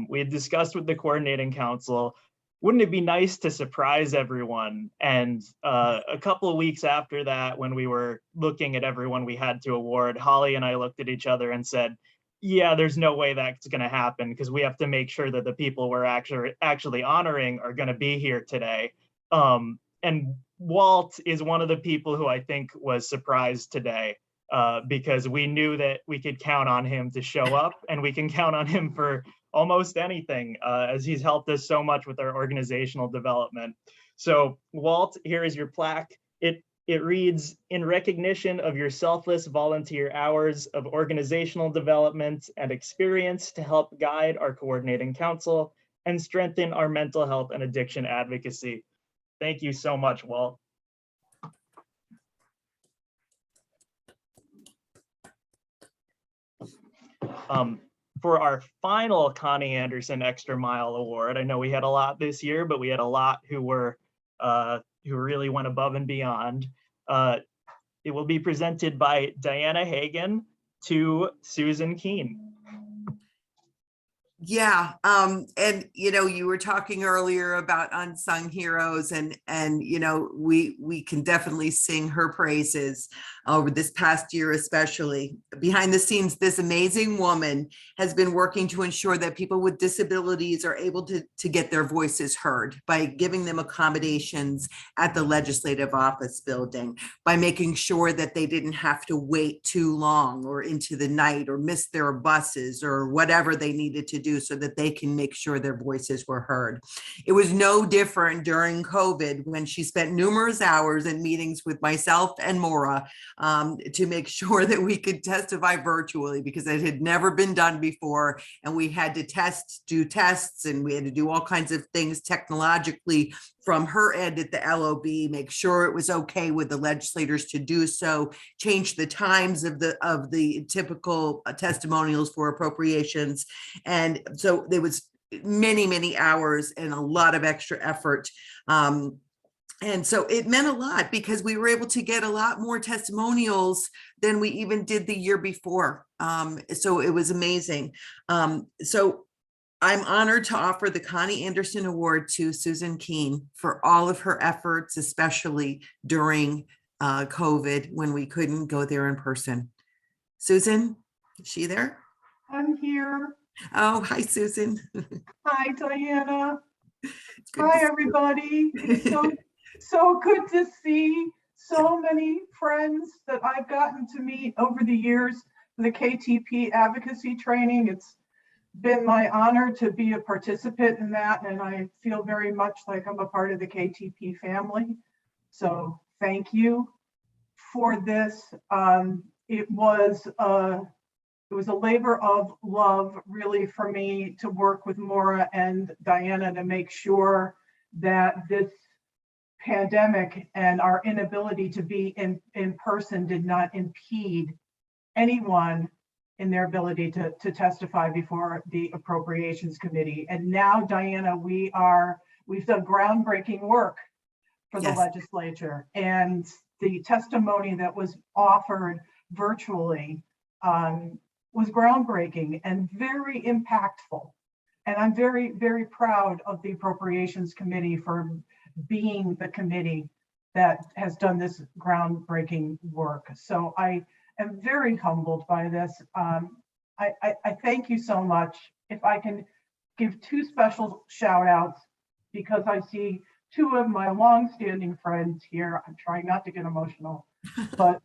we had discussed with the coordinating council wouldn't it be nice to surprise everyone? And a couple of weeks after that, when we were looking at everyone we had to award, Holly and I looked at each other and said, yeah, there's no way that's going to happen, because we have to make sure that the people we're actually honoring are going to be here today. And Walt is one of the people who I think was surprised today, because we knew that we could count on him to show up, and we can count on him for almost anything, as he's helped us so much with our organizational development. So Walt, here is your plaque. It reads, in recognition of your selfless volunteer hours of organizational development and experience to help guide our coordinating council and strengthen our mental health and addiction advocacy. Thank you so much, Walt. For our final Connie Anderson Extra Mile Award, I know we had a lot this year, but we had a lot who really went above and beyond. It will be presented by Diana Hagan to Susan Keene. Yeah, and you were talking earlier about unsung heroes, and we can definitely sing her praises over this past year, especially. Behind the scenes, this amazing woman has been working to ensure that people with disabilities are able to get their voices heard by giving them accommodations at the legislative office building, by making sure that they didn't have to wait too long or into the night or miss their buses or whatever they needed to do so that they can make sure their voices were heard. It was no different during COVID, when she spent numerous hours in meetings with myself and Maura to make sure that we could testify virtually, because it had never been done before. And we had to do tests, and we had to do all kinds of things technologically from her end at the LOB, make sure it was okay with the legislators to do so, change the times of the typical testimonials for appropriations. And so there was many hours and a lot of extra effort. And so it meant a lot, because we were able to get a lot more testimonials than we even did the year before. So it was amazing. So I'm honored to offer the Connie Anderson Award to Susan Keene for all of her efforts, especially during COVID, when we couldn't go there in person. Susan, is she there? I'm here. Oh, hi, Susan. Hi, Diana. Hi, everybody. It's so good to see so many friends that I've gotten to meet over the years for the KTP advocacy training. It's been my honor to be a participant in that, and I feel very much like I'm a part of the KTP family. So thank you for this. It was a labor of love, really, for me to work with Maura and Diana to make sure that this pandemic and our inability to be in person did not impede anyone in their ability to testify before the Appropriations Committee. And now, Diana, we've done groundbreaking work for the legislature, and the testimony that was offered virtually was groundbreaking and very impactful. And I'm very, very proud of the Appropriations Committee for being the committee that has done this groundbreaking work. So I am very humbled by this. I thank you so much. If I can give two special shout outs, because I see two of my longstanding friends here. I'm trying not to get emotional, but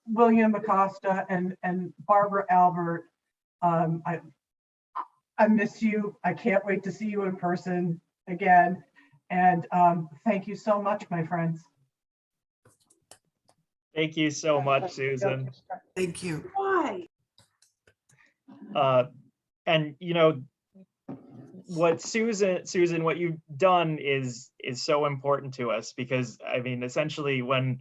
William Acosta and Barbara Albert, I miss you. I can't wait to see you in person again. And thank you so much, my friends. Thank you so much, Susan. Thank you. Why? And what Susan, what you've done is so important to us, because I mean, essentially when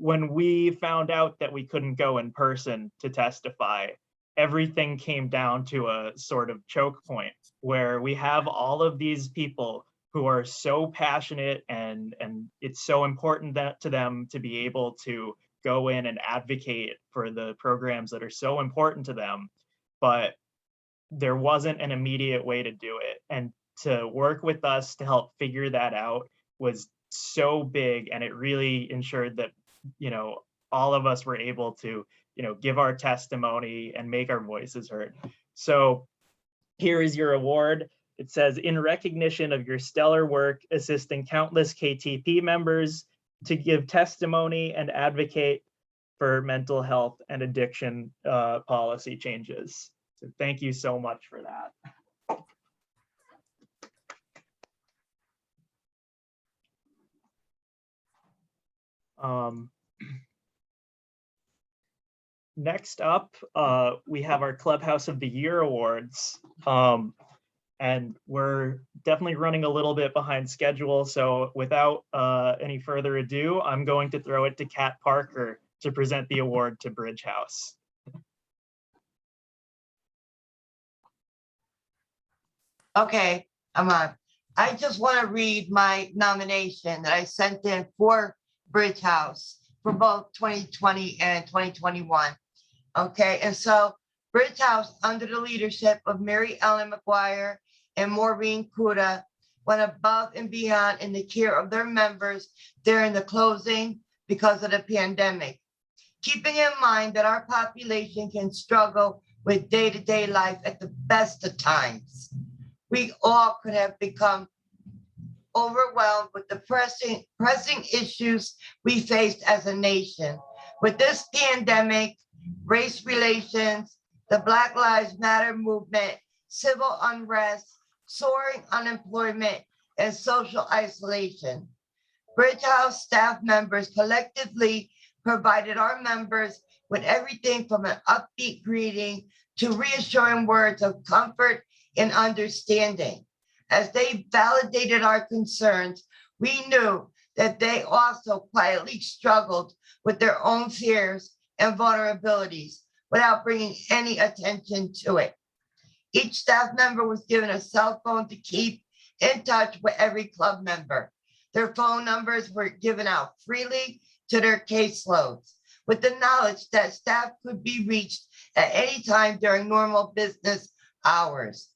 we found out that we couldn't go in person to testify, everything came down to a sort of choke point where we have all of these people who are so passionate, and it's so important to them to be able to go in and advocate for the programs that are so important to them, but there wasn't an immediate way to do it. And to work with us to help figure that out was so big, and it really ensured that, you know, all of us were able to, you know, give our testimony and make our voices heard. So here is your award. It says, in recognition of your stellar work assisting countless KTP members to give testimony and advocate for mental health and addiction policy changes. So thank you so much for that. Next up, we have our Clubhouse of the Year Awards. And we're definitely running a little bit behind schedule. So without any further ado, I'm going to throw it to Kat Parker to present the award to Bridge House. Okay, I'm on. I just want to read my nomination that I sent in for Bridge House for both 2020 and 2021. Okay, and so Bridge House, under the leadership of Mary Ellen McGuire and Maureen Kuda, went above and beyond in the care of their members during the closing because of the pandemic. Keeping in mind that our population can struggle with day-to-day life at the best of times, we all could have become overwhelmed with the pressing issues we faced as a nation. With this pandemic, race relations, the Black Lives Matter movement, civil unrest, soaring unemployment, and social isolation. Bridge House staff members collectively provided our members with everything from an upbeat greeting to reassuring words of comfort and understanding. As they validated our concerns, we knew that they also quietly struggled with their own fears and vulnerabilities without bringing any attention to it. Each staff member was given a cell phone to keep in touch with every club member. Their phone numbers were given out freely to their caseloads, with the knowledge that staff could be reached at any time during normal business hours.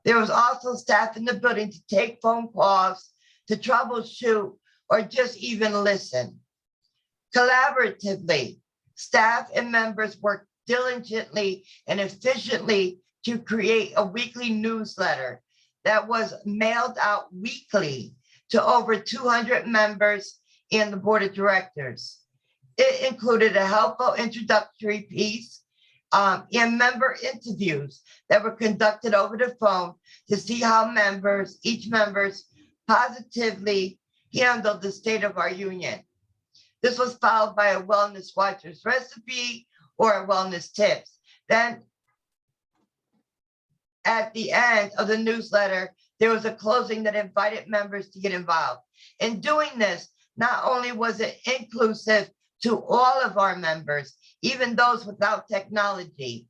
There was also staff in the building to take phone calls, to troubleshoot, or just even listen. Collaboratively, staff and members worked diligently and efficiently to create a weekly newsletter that was mailed out weekly to over 200 members and the board of directors. It included a helpful introductory piece and member interviews that were conducted over the phone to see how each members positively handled the state of our union. This was followed by a wellness watcher's recipe or a wellness tips. Then at the end of the newsletter, there was a closing that invited members to get involved. In doing this, not only was it inclusive to all of our members, even those without technology,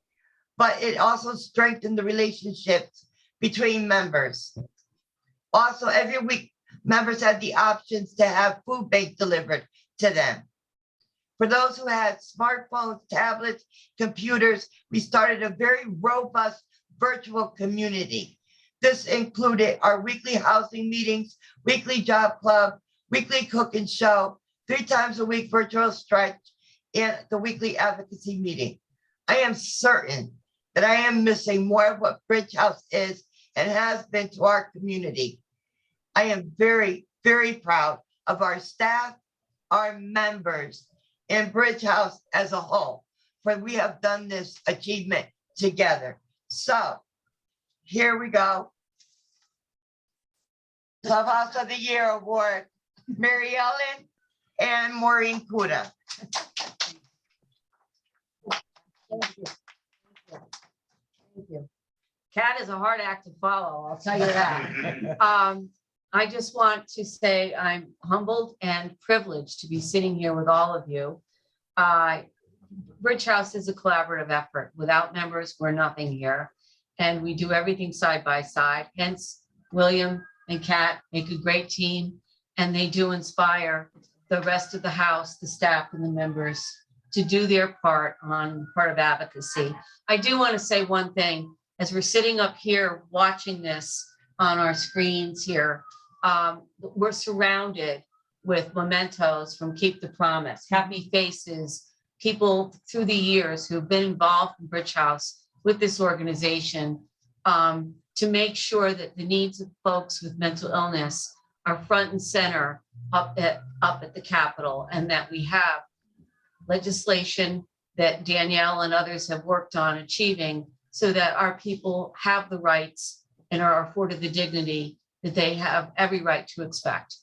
but it also strengthened the relationships between members. Also, every week, members had the options to have food bank delivered to them. For those who had smartphones, tablets, computers, we started a very robust virtual community. This included our weekly housing meetings, weekly job club, weekly cook and show, 3 times a week virtual stretch, and the weekly advocacy meeting. I am certain that I am missing more of what Bridge House is and has been to our community. I am very, very proud of our staff, our members, and Bridge House as a whole, for we have done this achievement together. So here we go. Clubhouse of the Year Award, Mary Ellen and Maureen Kuda. Thank you. Thank you. Kat is a hard act to follow, I'll tell you that. I just want to say I'm humbled and privileged to be sitting here with all of you. Bridge House is a collaborative effort. Without members, we're nothing here. And we do everything side by side. Hence, William and Kat make a great team, and they do inspire the rest of the house, the staff and the members to do their part on part of advocacy. I do want to say one thing. As we're sitting up here watching this on our screens here, we're surrounded with mementos from Keep the Promise, happy faces, people through the years who've been involved in Bridge House with this organization to make sure that the needs of folks with mental illness are front and center up at the Capitol, and that we have legislation that Danielle and others have worked on achieving so that our people have the rights and are afforded the dignity that they have every right to expect.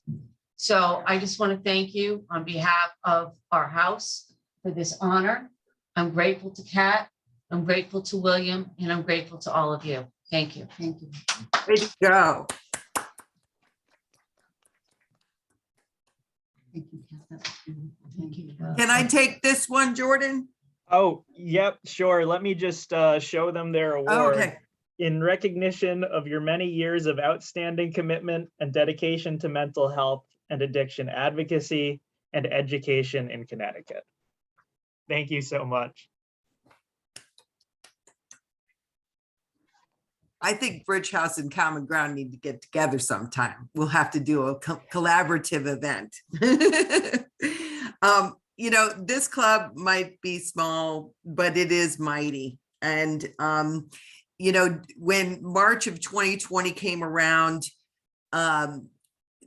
So I just want to thank you on behalf of our house for this honor. I'm grateful to Kat, I'm grateful to William, and I'm grateful to all of you. Thank you. Thank you. Way to go. Can I take this one, Jordan? Oh, yep, sure. Let me just show them their award. Oh, okay. In recognition of your many years of outstanding commitment and dedication to mental health and addiction advocacy and education in Connecticut. Thank you so much. I think Bridge House and Common Ground need to get together sometime. We'll have to do a collaborative event. You know, this club might be small, but it is mighty. And, you know, when March of 2020 came around,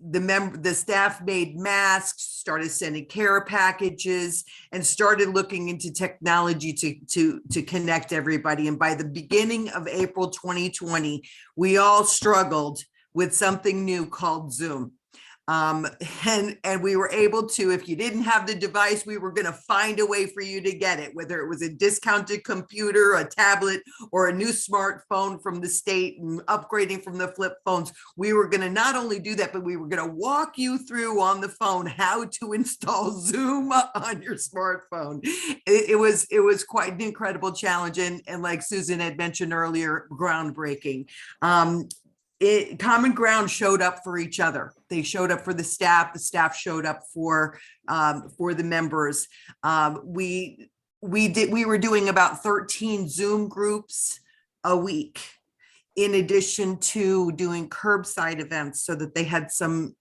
the staff made masks, started sending care packages, and started looking into technology to connect everybody. And by the beginning of April 2020, we all struggled with something new called Zoom. And we were able to, if you didn't have the device, we were going to find a way for you to get it, whether it was a discounted computer, a tablet, or a new smartphone from the state and upgrading from the flip phones. We were going to not only do that, but we were going to walk you through on the phone how to install Zoom on your smartphone. It was quite an incredible challenge. And like Susan had mentioned earlier, groundbreaking. Common Ground showed up for each other. They showed up for the staff showed up for the members. We were doing about 13 Zoom groups a week, in addition to doing curbside events so that they had some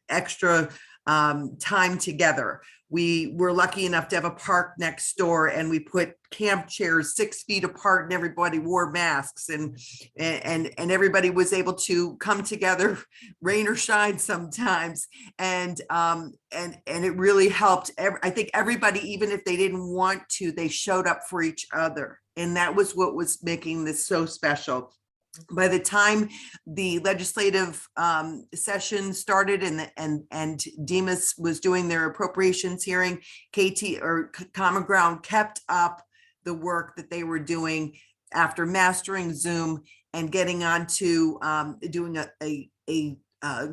extra time together. We were lucky enough to have a park next door, and we put camp chairs 6 feet apart, and everybody wore masks, and everybody was able to come together, rain or shine sometimes. And it really helped. I think everybody, even if they didn't want to, they showed up for each other. And that was what was making this so special. By the time the legislative session started and Demas was doing their appropriations hearing, Common Ground kept up the work that they were doing after mastering Zoom and getting on to doing a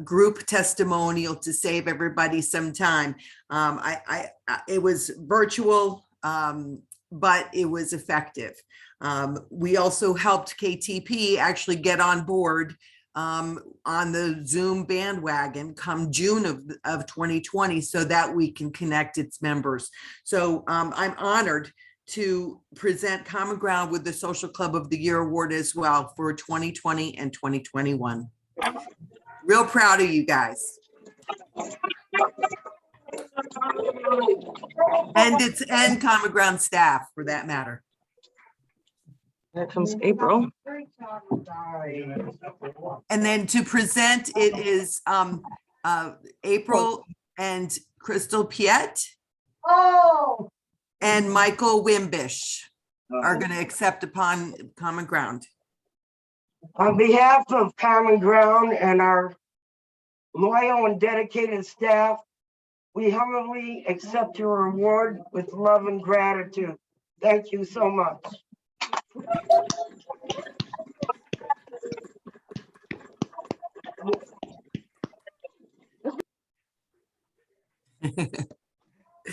group testimonial to save everybody some time. It was virtual, but it was effective. We also helped KTP actually get on board on the Zoom bandwagon come June of 2020 so that we can connect its members. So I'm honored to present Common Ground with the Social Club of the Year Award as well for 2020 and 2021. Real proud of you guys. And Common Ground staff for that matter. There comes April. And then to present it is April and Crystal Piet. Oh. And Michael Wimbish are going to accept upon Common Ground. On behalf of Common Ground and our loyal and dedicated staff, we humbly accept your award with love and gratitude. Thank you so much.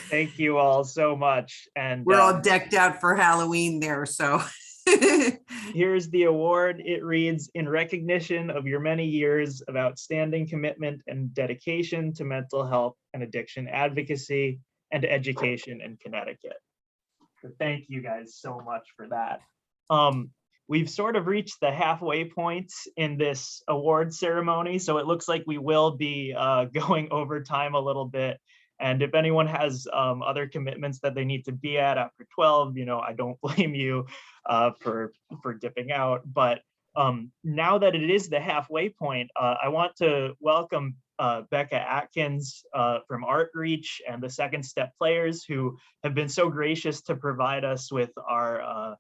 Thank you all so much. And we're all decked out for Halloween there, so. Here's the award. It reads, in recognition of your many years of outstanding commitment and dedication to mental health and addiction advocacy and education in Connecticut. So thank you guys so much for that. we've sort of reached the halfway point in this award ceremony, so it looks like we will be going over time a little bit. And if anyone has other commitments that they need to be at after 12, I don't blame you for dipping out. But now that it is the halfway point, I want to welcome Becca Atkins from ArtReach and the Second Step Players, who have been so gracious to provide us with our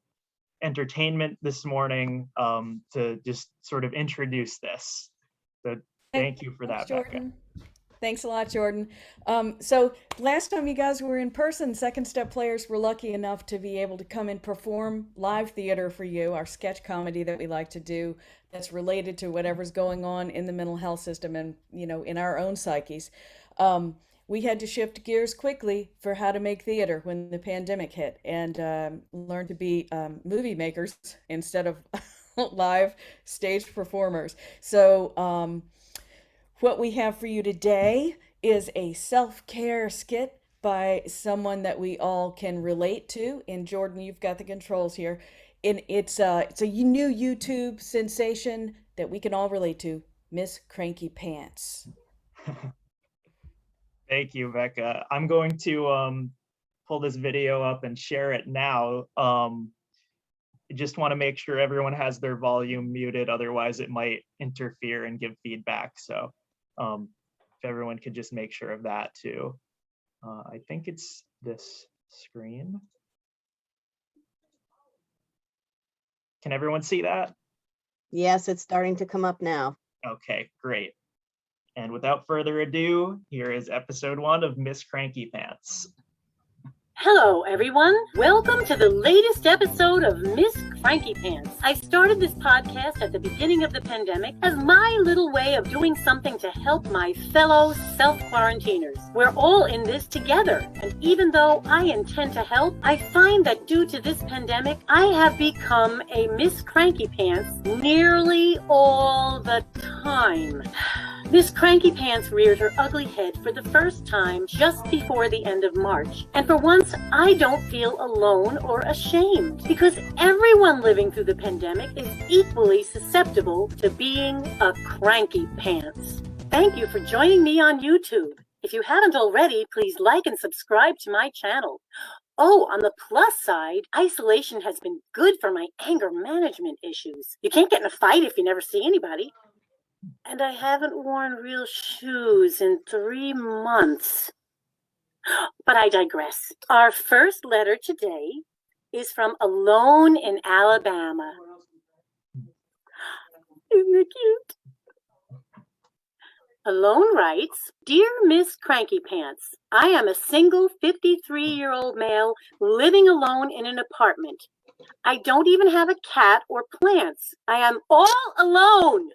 entertainment this morning to just sort of introduce this. So thank you for that, Becca. Jordan. Thanks a lot, Jordan. So last time you guys were in person, Second Step Players were lucky enough to be able to come and perform live theater for you, our sketch comedy that we like to do that's related to whatever's going on in the mental health system and, in our own psyches. We had to shift gears quickly for how to make theater when the pandemic hit and learn to be movie makers instead of live staged performers. So what we have for you today is a self-care skit by someone that we all can relate to. And Jordan, you've got the controls here. And it's a new YouTube sensation that we can all relate to, Miss Cranky Pants. Thank you, Becca. I'm going to pull this video up and share it now. I just want to make sure everyone has their volume muted, otherwise it might interfere and give feedback. So if everyone could just make sure of that too. I think it's this screen. Can everyone see that? Yes, it's starting to come up now. Okay, great. And without further ado, here is episode 1 of Miss Cranky Pants. Hello, everyone. Welcome to the latest episode of Miss Cranky Pants. I started this podcast at the beginning of the pandemic as my little way of doing something to help my fellow self-quarantiners. We're all in this together, and even though I intend to help, I find that due to this pandemic, I have become a Miss Cranky Pants nearly all the time. Miss Cranky Pants reared her ugly head for the first time just before the end of March. And for once, I don't feel alone or ashamed because everyone living through the pandemic is equally susceptible to being a cranky pants. Thank you for joining me on YouTube. If you haven't already, please like and subscribe to my channel. Oh, on the plus side, isolation has been good for my anger management issues. You can't get in a fight if you never see anybody. And I haven't worn real shoes in 3 months. But I digress. Our first letter today is from Alone in Alabama. Isn't it cute? Alone writes, Dear Miss Cranky Pants, I am a single 53-year-old male living alone in an apartment. I don't even have a cat or plants. I am all alone.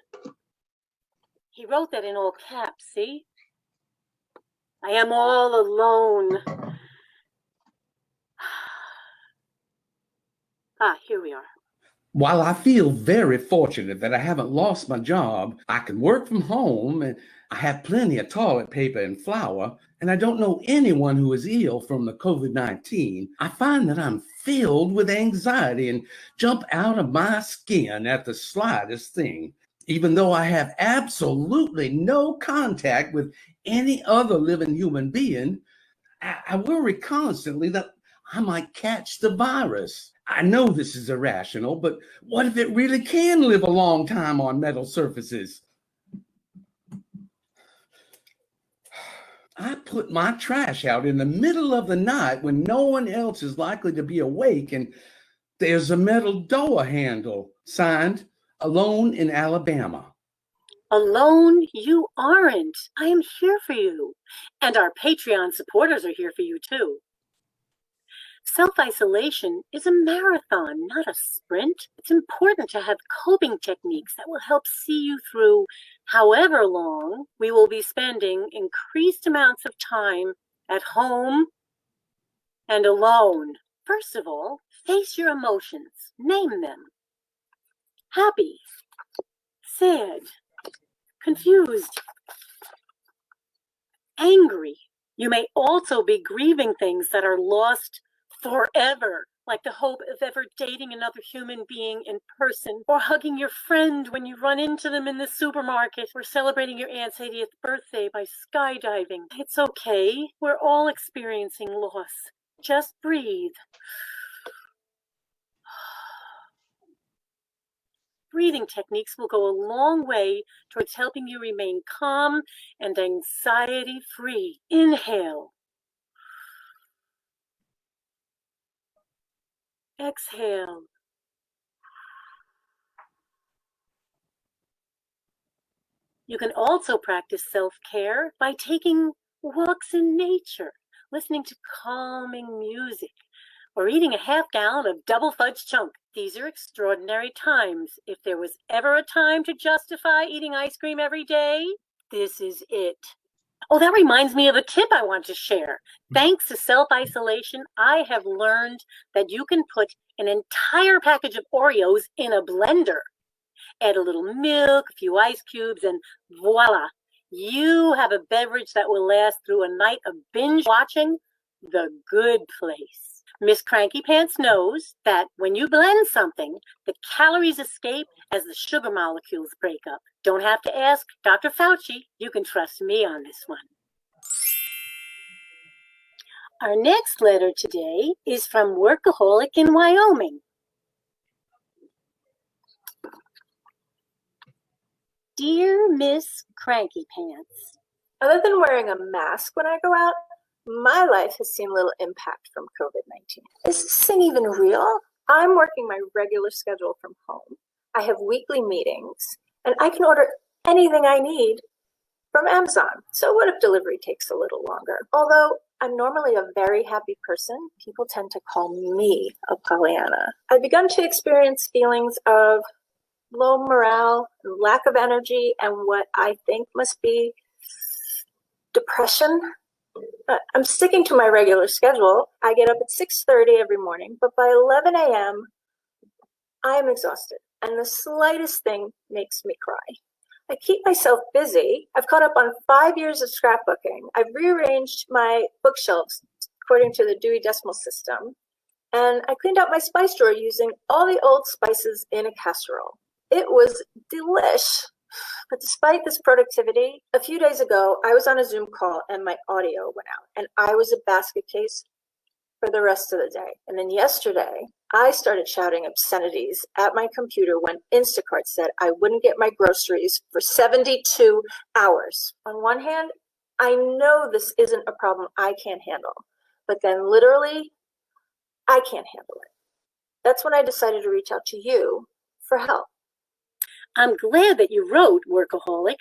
He wrote that in all caps, see? I am all alone. Here we are. While I feel very fortunate that I haven't lost my job, I can work from home and I have plenty of toilet paper and flour, and I don't know anyone who is ill from the COVID-19, I find that I'm filled with anxiety and jump out of my skin at the slightest thing. Even though I have absolutely no contact with any other living human being, I worry constantly that I might catch the virus. I know this is irrational, but what if it really can live a long time on metal surfaces? I put my trash out in the middle of the night when no one else is likely to be awake, and there's a metal door handle signed, Alone in Alabama. Alone you aren't. I am here for you. And our Patreon supporters are here for you too. Self-isolation is a marathon, not a sprint. It's important to have coping techniques that will help see you through however long we will be spending increased amounts of time at home and alone. First of all, face your emotions. Name them. Happy, sad, confused, angry. You may also be grieving things that are lost forever. like the hope of ever dating another human being in person, or hugging your friend when you run into them in the supermarket, or celebrating your aunt's 80th birthday by skydiving. It's okay. We're all experiencing loss. Just breathe. Breathing techniques will go a long way towards helping you remain calm and anxiety-free. Inhale. Exhale. You can also practice self-care by taking walks in nature, listening to calming music, or eating a half-gallon of double fudge chunk. These are extraordinary times. If there was ever a time to justify eating ice cream every day, this is it. Oh, that reminds me of a tip I want to share. Thanks to self-isolation, I have learned that you can put an entire package of Oreos in a blender. Add a little milk, a few ice cubes, and voila, you have a beverage that will last through a night of binge watching The Good Place. Miss Cranky Pants knows that when you blend something, the calories escape as the sugar molecules break up. Don't have to ask Dr. Fauci. You can trust me on this one. Our next letter today is from Workaholic in Wyoming. Dear Miss Cranky Pants, other than wearing a mask when I go out, my life has seen little impact from COVID-19. Is this thing even real? I'm working my regular schedule from home. I have weekly meetings, and I can order anything I need from Amazon. So what if delivery takes a little longer? Although I'm normally a very happy person, people tend to call me a Pollyanna. I've begun to experience feelings of low morale, lack of energy, and what I think must be depression. I'm sticking to my regular schedule. I get up at 6:30 every morning, but by 11 a.m., I am exhausted, and the slightest thing makes me cry. I keep myself busy. I've caught up on 5 years of scrapbooking. I've rearranged my bookshelves according to the Dewey Decimal System, and I cleaned out my spice drawer using all the old spices in a casserole. It was delish. But despite this productivity, a few days ago, I was on a Zoom call and my audio went out, and I was a basket case for the rest of the day. And then yesterday, I started shouting obscenities at my computer when Instacart said I wouldn't get my groceries for 72 hours. On one hand, I know this isn't a problem I can't handle, but then literally, I can't handle it. That's when I decided to reach out to you for help. I'm glad that you wrote, Workaholic.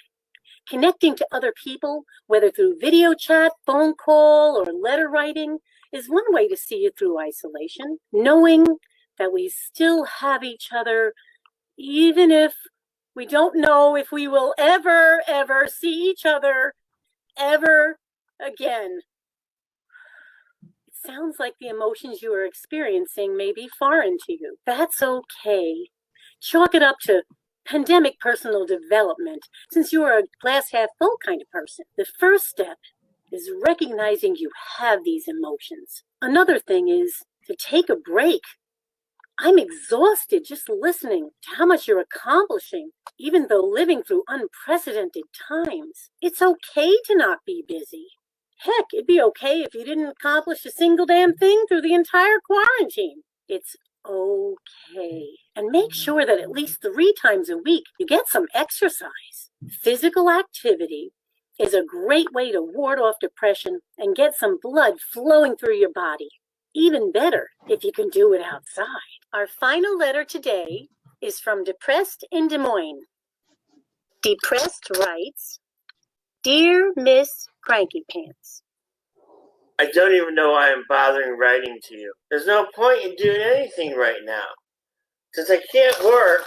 Connecting to other people, whether through video chat, phone call, or letter writing, is one way to see it through isolation. Knowing that we still have each other, even if we don't know if we will ever see each other ever again. It sounds like the emotions you are experiencing may be foreign to you. That's okay. Chalk it up to pandemic personal development, since you are a glass half full kind of person. The first step is recognizing you have these emotions. Another thing is to take a break. I'm exhausted just listening to how much you're accomplishing, even though living through unprecedented times. It's okay to not be busy. Heck, it'd be okay if you didn't accomplish a single damn thing through the entire quarantine. It's okay. And make sure that at least 3 times a week you get some exercise. Physical activity is a great way to ward off depression and get some blood flowing through your body. Even better if you can do it outside. Our final letter today is from Depressed in Des Moines. Depressed writes, Dear Miss Cranky Pants, I don't even know why I'm bothering writing to you. There's no point in doing anything right now. Since I can't work,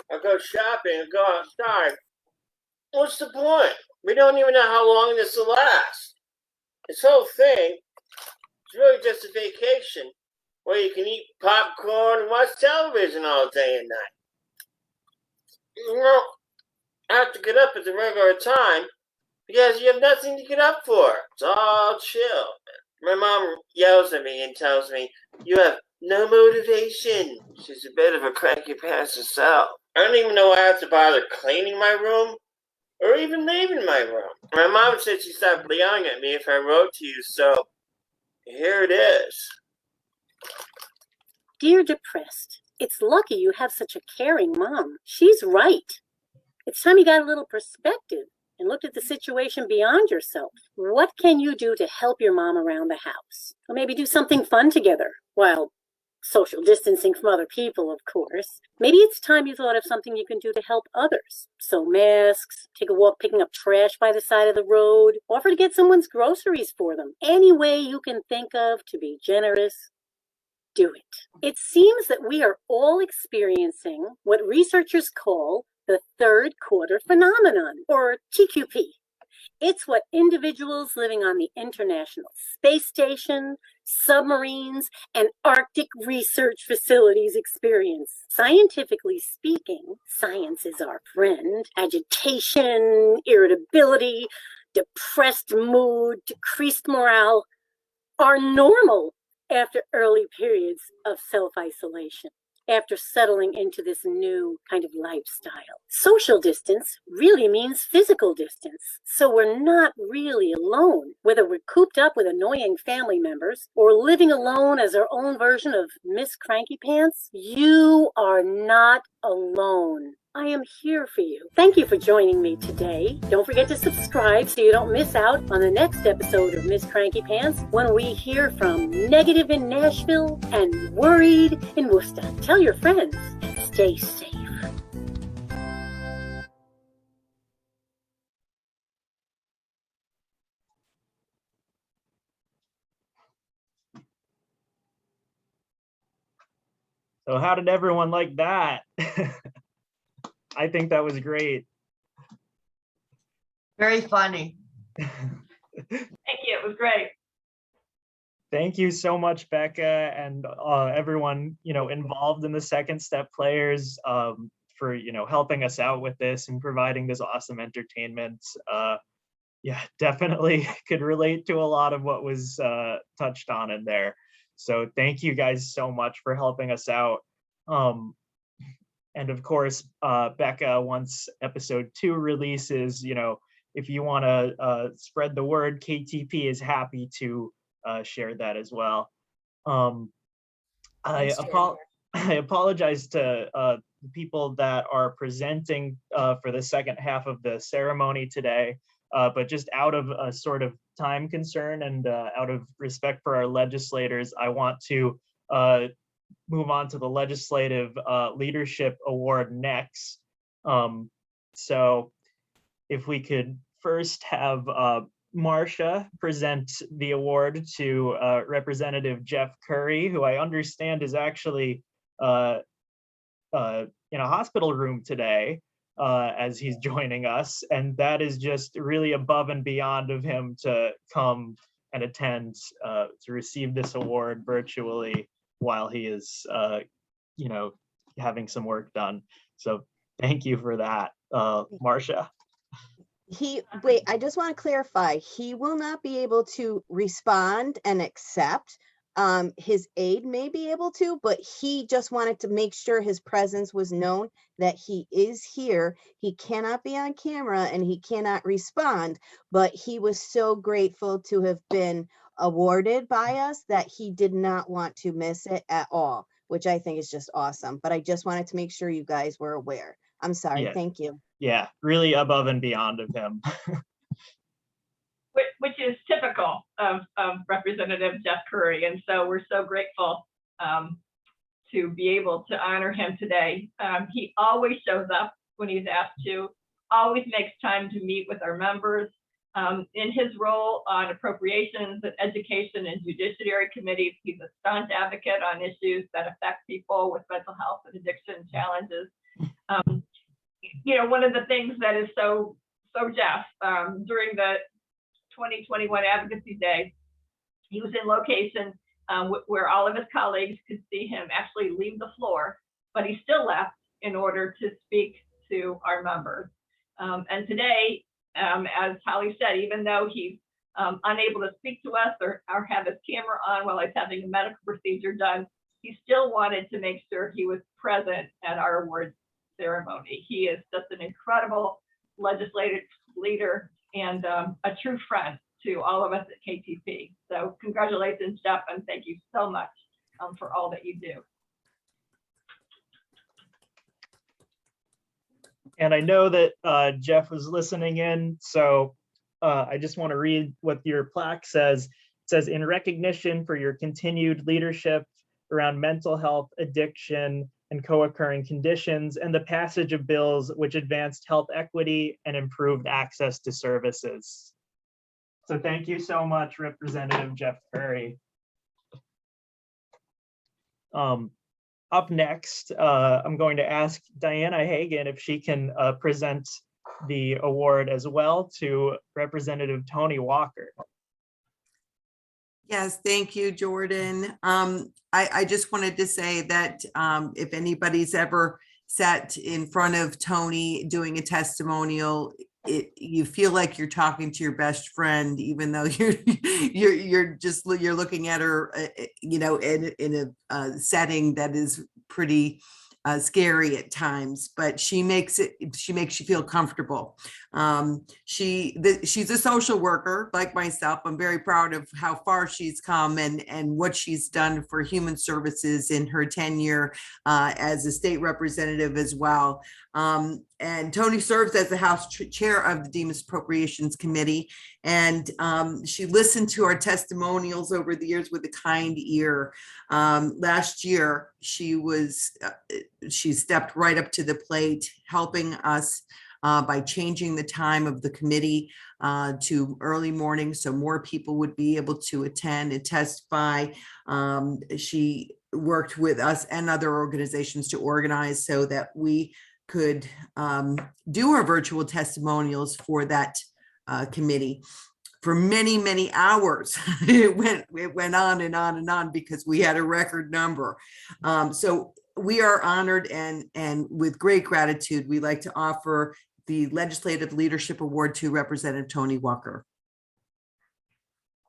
or go shopping, or go outside, what's the point? We don't even know how long this will last. This whole thing is really just a vacation where you can eat popcorn and watch television all day and night. You know, I have to get up at the regular time because you have nothing to get up for. It's all chill. My mom yells at me and tells me, "You have no motivation." She's a bit of a cranky pants herself. I don't even know why I have to bother cleaning my room or even leaving my room. My mom said she stopped yelling at me if I wrote to you, so here it is. Dear Depressed, it's lucky you have such a caring mom. She's right. It's time you got a little perspective and looked at the situation beyond yourself. What can you do to help your mom around the house? Or maybe do something fun together while social distancing from other people, of course. Maybe it's time you thought of something you can do to help others. Sew masks, take a walk picking up trash by the side of the road, offer to get someone's groceries for them. Any way you can think of to be generous, do it. It seems that we are all experiencing what researchers call the third quarter phenomenon, or TQP. It's what individuals living on the International Space Station, submarines, and Arctic research facilities experience. Scientifically speaking, science is our friend. Agitation, irritability, depressed mood, decreased morale are normal after early periods of self-isolation, after settling into this new kind of lifestyle. Social distance really means physical distance, so we're not really alone. Whether we're cooped up with annoying family members or living alone as our own version of Miss Cranky Pants, you are not alone. I am here for you. Thank you for joining me today. Don't forget to subscribe so you don't miss out on the next episode of Miss Cranky Pants when we hear from Negative in Nashville and Worried in Worcester. Tell your friends and stay safe. So how did everyone like that? I think that was great. Very funny. Thank you. It was great. Thank you so much, Becca, and everyone, involved in the Second Step Players, for, helping us out with this and providing this awesome entertainment. Yeah, definitely could relate to a lot of what was touched on in there. So thank you guys so much for helping us out. And of course, Becca, once episode 2 releases, if you want to spread the word, KTP is happy to share that as well. I apologize to the people that are presenting for the second half of the ceremony today, but just out of a sort of time concern and out of respect for our legislators, I want to move on to the Legislative Leadership Award next. So if we could first have Marcia present the award to Representative Jeff Curry, who I understand is actually in a hospital room today as he's joining us. And that is just really above and beyond of him to come and attend to receive this award virtually while he is, having some work done. So thank you for that, Marcia. Wait, I just want to clarify, he will not be able to respond and accept. His aide may be able to, but he just wanted to make sure his presence was known, that he is here. He cannot be on camera and he cannot respond, but he was so grateful to have been awarded by us that he did not want to miss it at all, which I think is just awesome. But I just wanted to make sure you guys were aware. I'm sorry. Yeah. Thank you. Yeah, really above and beyond of him. Which is typical of Representative Jeff Curry. And so we're so grateful to be able to honor him today. He always shows up when he's asked to, always makes time to meet with our members. In his role on appropriations and education and judiciary committees, he's a staunch advocate on issues that affect people with mental health and addiction challenges. One of the things that is so Jeff, during the 2021 Advocacy Day, he was in location where all of his colleagues could see him actually leave the floor, but he still left in order to speak to our members. And today, as Holly said, even though he's unable to speak to us or have his camera on while he's having a medical procedure done, he still wanted to make sure he was present at our awards ceremony. He is just an incredible legislative leader and a true friend to all of us at KTP. So congratulations, Jeff, and thank you so much for all that you do. And I know that Jeff was listening in, so I just want to read what your plaque says. It says, in recognition for your continued leadership around mental health, addiction, and co-occurring conditions, and the passage of bills which advanced health equity and improved access to services. So thank you so much, Representative Jeff Curry. Up next, I'm going to ask Diana Hagan if she can present the award as well to Representative Tony Walker. Yes, thank you, Jordan. I just wanted to say that if anybody's ever sat in front of Tony doing a testimonial, you feel like you're talking to your best friend, even though you're looking at her, in a setting that is pretty scary at times, but she makes you feel comfortable. She's a social worker like myself. I'm very proud of how far she's come and what she's done for human services in her tenure as a state representative as well. And Tony serves as the House chair of the Deems Appropriations Committee, and she listened to our testimonials over the years with a kind ear. Last year, she stepped right up to the plate, helping us by changing the time of the committee to early morning so more people would be able to attend and testify. She worked with us and other organizations to organize so that we could do our virtual testimonials for that committee for many, many hours. It went on and on and on because we had a record number. So we are honored and with great gratitude, we like to offer the Legislative Leadership Award to Representative Tony Walker.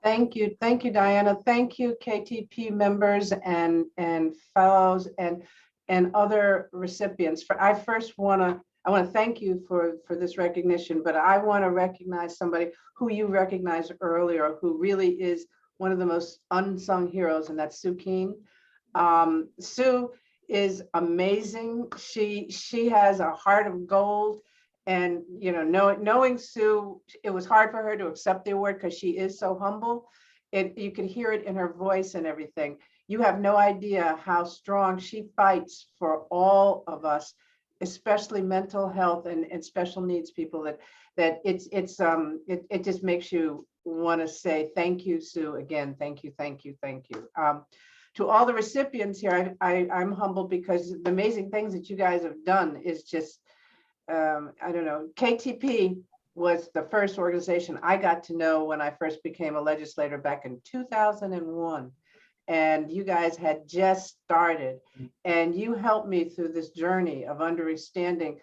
Thank you, Diana. Thank you, KTP members and fellows and other recipients. I want to thank you for this recognition, but I want to recognize somebody who you recognized earlier, who really is one of the most unsung heroes, and that's Sue Keene. Sue is amazing. She has a heart of gold, and knowing Sue, it was hard for her to accept the award because she is so humble. You could hear it in her voice and everything. You have no idea how strong she fights for all of us, especially mental health and special needs people. That it just makes you want to say thank you, Sue. Again, thank you. To all the recipients here, I'm humbled because the amazing things that you guys have done is just, I don't know. KTP was the first organization I got to know when I first became a legislator back in 2001. And you guys had just started, and you helped me through this journey of understanding.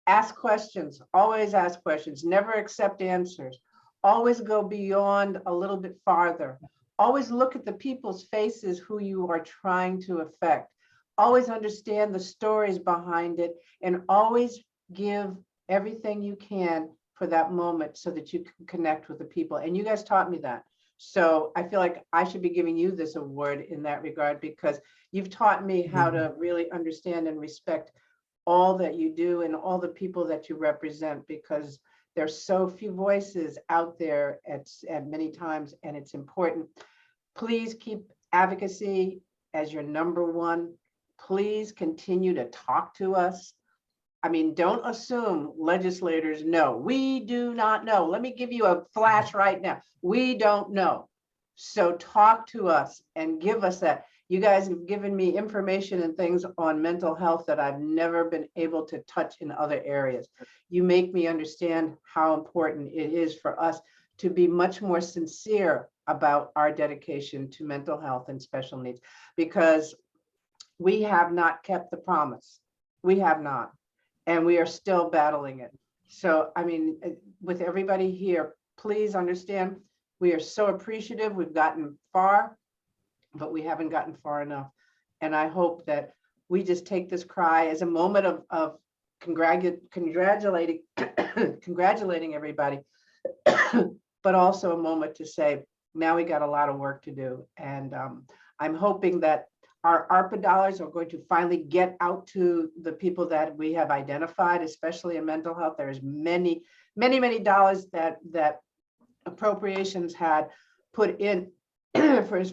Ask questions, always ask questions, never accept answers, always go beyond a little bit farther, always look at the people's faces who you are trying to affect, always understand the stories behind it, and always give everything you can for that moment so that you can connect with the people. And you guys taught me that. So I feel like I should be giving you this award in that regard, because you've taught me how to really understand and respect all that you do and all the people that you represent, because there's so few voices out there at many times, and it's important. Please keep advocacy as your number one. Please continue to talk to us. I mean, don't assume legislators know. We do not know. Let me give you a flash right now. We don't know. So talk to us and give us that. You guys have given me information and things on mental health that I've never been able to touch in other areas. You make me understand how important it is for us to be much more sincere about our dedication to mental health and special needs, because we have not kept the promise. We have not. And we are still battling it. So, I mean, with everybody here, please understand, We are so appreciative. We've gotten far, but we haven't gotten far enough. And I hope that we just take this cry as a moment of congratulating everybody, but also a moment to say, now we got a lot of work to do. And I'm hoping that our ARPA dollars are going to finally get out to the people that we have identified, especially in mental health. There's many dollars that appropriations had put in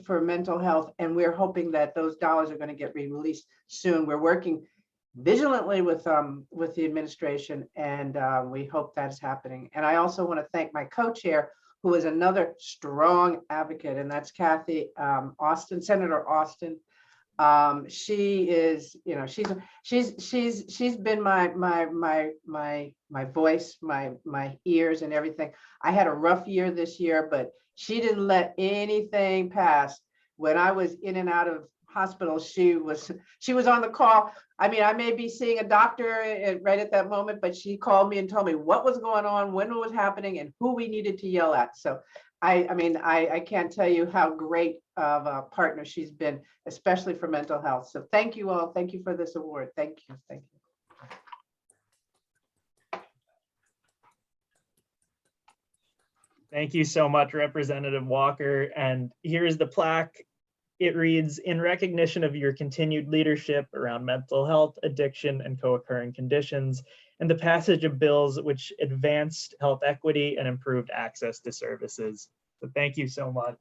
for mental health, and we're hoping that those dollars are going to get released soon. We're working vigilantly with the administration, and we hope that's happening. And I also want to thank my co-chair, who is another strong advocate, and that's Kathy Austin, Senator Austin. She is, you know, she's been my voice, my ears and everything. I had a rough year this year, but she didn't let anything pass. When I was in and out of hospital, she was on the call. I mean, I may be seeing a doctor right at that moment, but she called me and told me what was going on, when it was happening, and who we needed to yell at. So I mean, I can't tell you how great of a partner she's been, especially for mental health. So thank you all. Thank you for this award. Thank you. Thank you. Thank you so much, Representative Walker. And here is the plaque. It reads, in recognition of your continued leadership around mental health, addiction, and co-occurring conditions, and the passage of bills which advanced health equity and improved access to services. So thank you so much.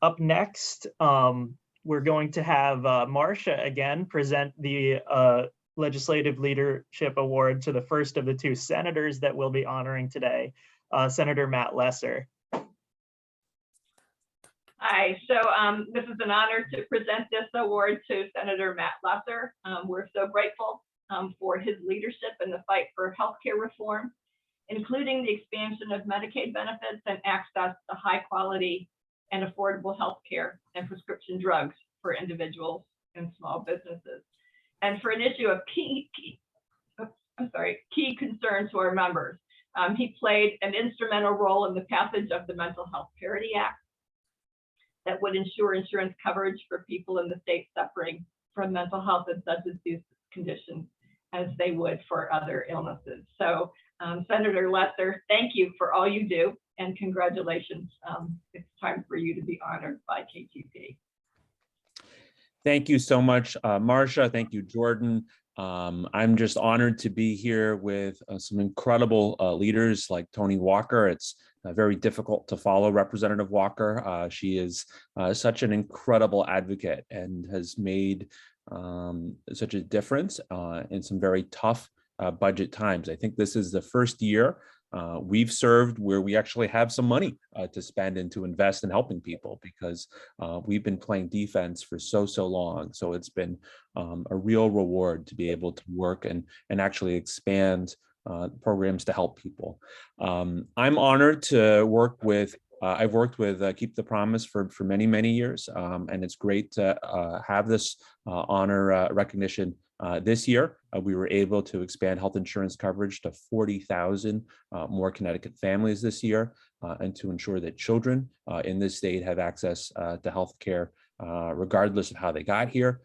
Up next, we're going to have Marcia again present the Legislative Leadership Award to the first of the two senators that we'll be honoring today, Senator Matt Lesser. Hi, so this is an honor to present this award to Senator Matt Lesser. We're so grateful for his leadership in the fight for healthcare reform, including the expansion of Medicaid benefits and access to high quality and affordable healthcare and prescription drugs for individuals and small businesses, and for an issue of key concern to our members. He played an instrumental role in the passage of the Mental Health Parity Act that would ensure insurance coverage for people in the state suffering from mental health and substance use conditions as they would for other illnesses. So Senator Lesser, thank you for all you do, and congratulations. It's time for you to be honored by KTP. Thank you so much, Marcia. Thank you, Jordan. I'm just honored to be here with some incredible leaders like Tony Walker. It's very difficult to follow Representative Walker. She is such an incredible advocate and has made such a difference in some very tough budget times. I think this is the first year we've served where we actually have some money to spend and to invest in helping people, because we've been playing defense for so long. So it's been a real reward to be able to work and actually expand programs to help people. I'm honored to work with, I've worked with Keep the Promise for many years, and it's great to have this honor recognition this year. We were able to expand health insurance coverage to 40,000 more Connecticut families this year, and to ensure that children in this state have access to health care regardless of how they got here.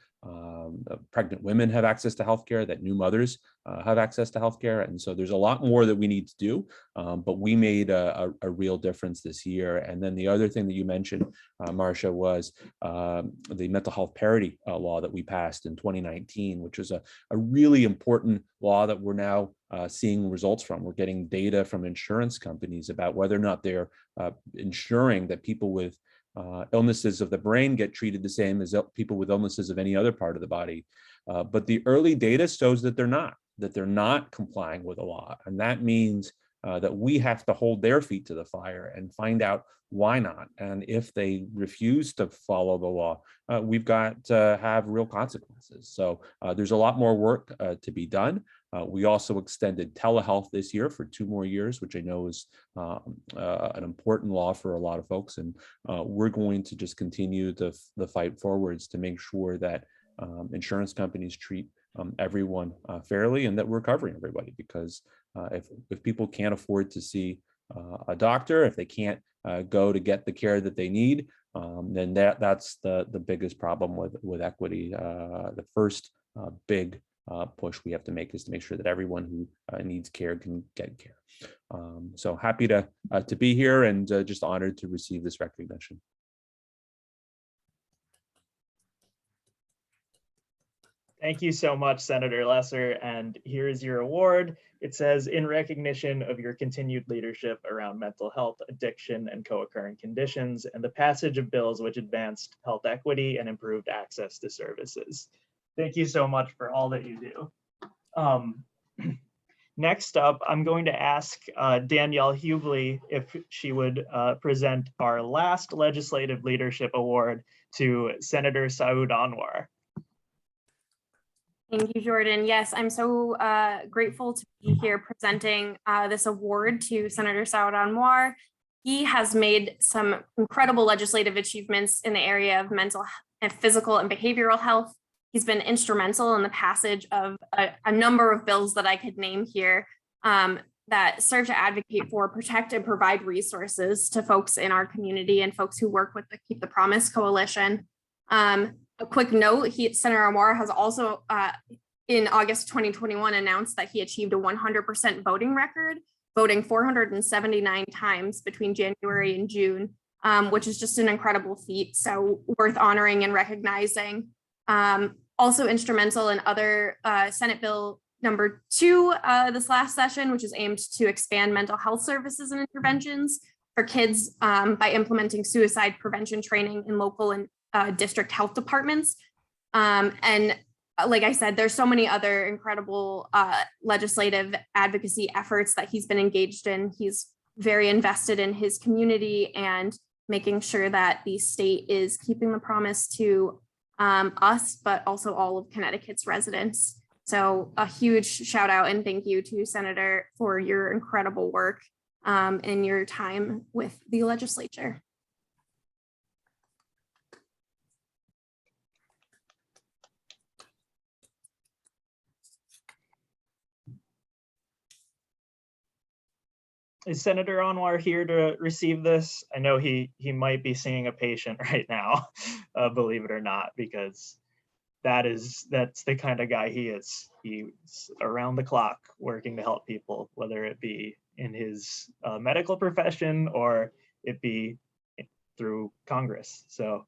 Pregnant women have access to healthcare, that new mothers have access to healthcare. And so there's a lot more that we need to do, but we made a real difference this year. And then the other thing that you mentioned, Marcia, was the mental health parity law that we passed in 2019, which was a really important law that we're now seeing results from. We're getting data from insurance companies about whether or not they're ensuring that people with illnesses of the brain get treated the same as people with illnesses of any other part of the body. But the early data shows that they're not complying with the law. And that means that we have to hold their feet to the fire and find out why not. And if they refuse to follow the law, we've got to have real consequences. So there's a lot more work to be done. We also extended telehealth this year for 2 more years, which I know is an important law for a lot of folks. And we're going to just continue the fight forwards to make sure that insurance companies treat everyone fairly, and that we're covering everybody, because if people can't afford to see a doctor, if they can't go to get the care that they need, then that's the biggest problem with equity. The first big push we have to make is to make sure that everyone who needs care can get care. So happy to be here, and just honored to receive this recognition. Thank you so much, Senator Lesser. And here is your award. It says, in recognition of your continued leadership around mental health, addiction, and co-occurring conditions, and the passage of bills which advanced health equity and improved access to services. Thank you so much for all that you do. Next up, I'm going to ask Danielle Hubely if she would present our last Legislative Leadership Award to Senator Saud Anwar. Thank you, Jordan. Yes, I'm so grateful to be here presenting this award to Senator Saud Anwar. He has made some incredible legislative achievements in the area of mental and physical and behavioral health. He's been instrumental in the passage of a number of bills that I could name here that serve to advocate for, protect, and provide resources to folks in our community and folks who work with the Keep the Promise Coalition. A quick note, Senator Anwar has also, in August 2021, announced that he achieved a 100% voting record, voting 479 times between January and June, which is just an incredible feat, so worth honoring and recognizing. Also instrumental in other Senate Bill number 2 this last session, which is aimed to expand mental health services and interventions for kids by implementing suicide prevention training in local and district health departments. And like I said, there's so many other incredible legislative advocacy efforts that he's been engaged in. He's very invested in his community and making sure that the state is keeping the promise to us, but also all of Connecticut's residents. So a huge shout out and thank you to Senator for your incredible work and your time with the legislature. Is Senator Anwar here to receive this? I know he might be seeing a patient right now, believe it or not, because that's the kind of guy he is. He's around the clock working to help people, whether it be in his medical profession or it be through Congress. So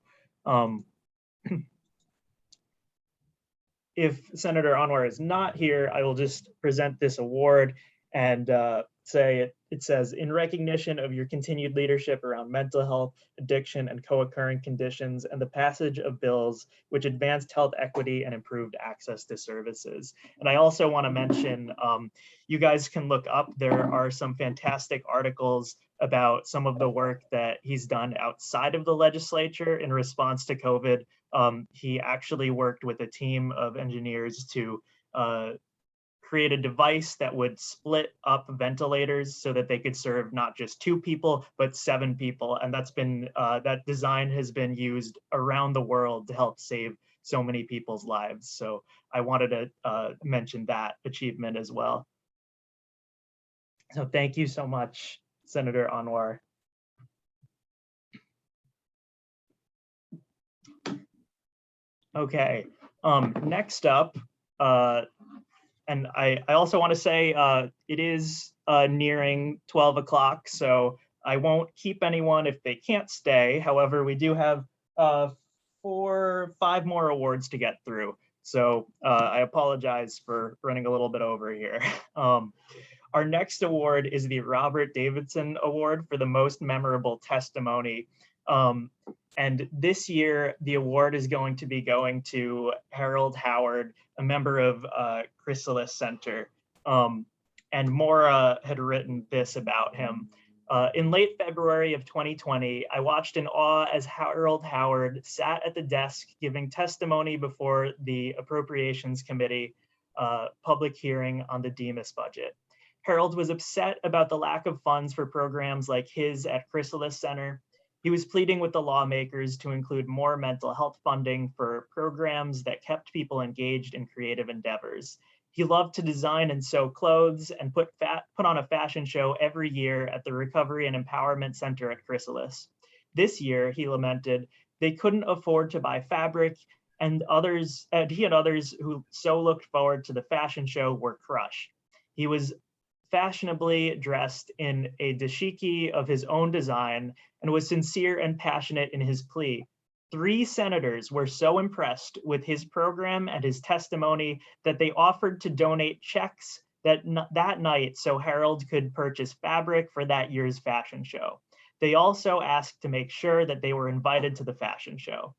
if Senator Anwar is not here, I will just present this award and say it says, in recognition of your continued leadership around mental health, addiction, and co-occurring conditions, and the passage of bills which advanced health equity and improved access to services. And I also want to mention, you guys can look up, there are some fantastic articles about some of the work that he's done outside of the legislature in response to COVID. He actually worked with a team of engineers to create a device that would split up ventilators so that they could serve not just 2 people, but 7 people. And that's been, that design has been used around the world to help save so many people's lives. So I wanted to mention that achievement as well. So thank you so much, Senator Anwar. Okay, next up, and I also want to say it is nearing 12 o'clock, so I won't keep anyone if they can't stay. However, we do have 4 or 5 more awards to get through. So I apologize for running a little bit over here. Our next award is the Robert Davidson Award for the most memorable testimony. And this year, the award is going to be going to Harold Howard, a member of Chrysalis Center. And Maura had written this about him. In late February of 2020, I watched in awe as Harold Howard sat at the desk giving testimony before the Appropriations Committee public hearing on the DEMIS budget. Harold was upset about the lack of funds for programs like his at Chrysalis Center. He was pleading with the lawmakers to include more mental health funding for programs that kept people engaged in creative endeavors. He loved to design and sew clothes and put on a fashion show every year at the Recovery and Empowerment Center at Chrysalis. This year, he lamented, they couldn't afford to buy fabric, and he and others who so looked forward to the fashion show were crushed. He was fashionably dressed in a dashiki of his own design and was sincere and passionate in his plea. 3 senators were so impressed with his program and his testimony that they offered to donate checks that night so Harold could purchase fabric for that year's fashion show. They also asked to make sure that they were invited to the fashion show.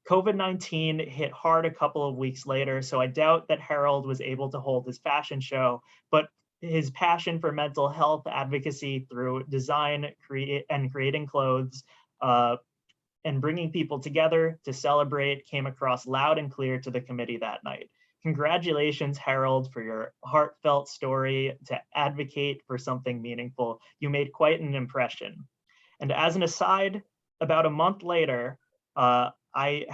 COVID-19 hit hard a couple of weeks later, so I doubt that Harold was able to hold his fashion show, but his passion for mental health advocacy through design and creating clothes and bringing people together to celebrate came across loud and clear to the committee that night. Congratulations, Harold, for your heartfelt story to advocate for something meaningful. You made quite an impression. And as an aside, about a month later, I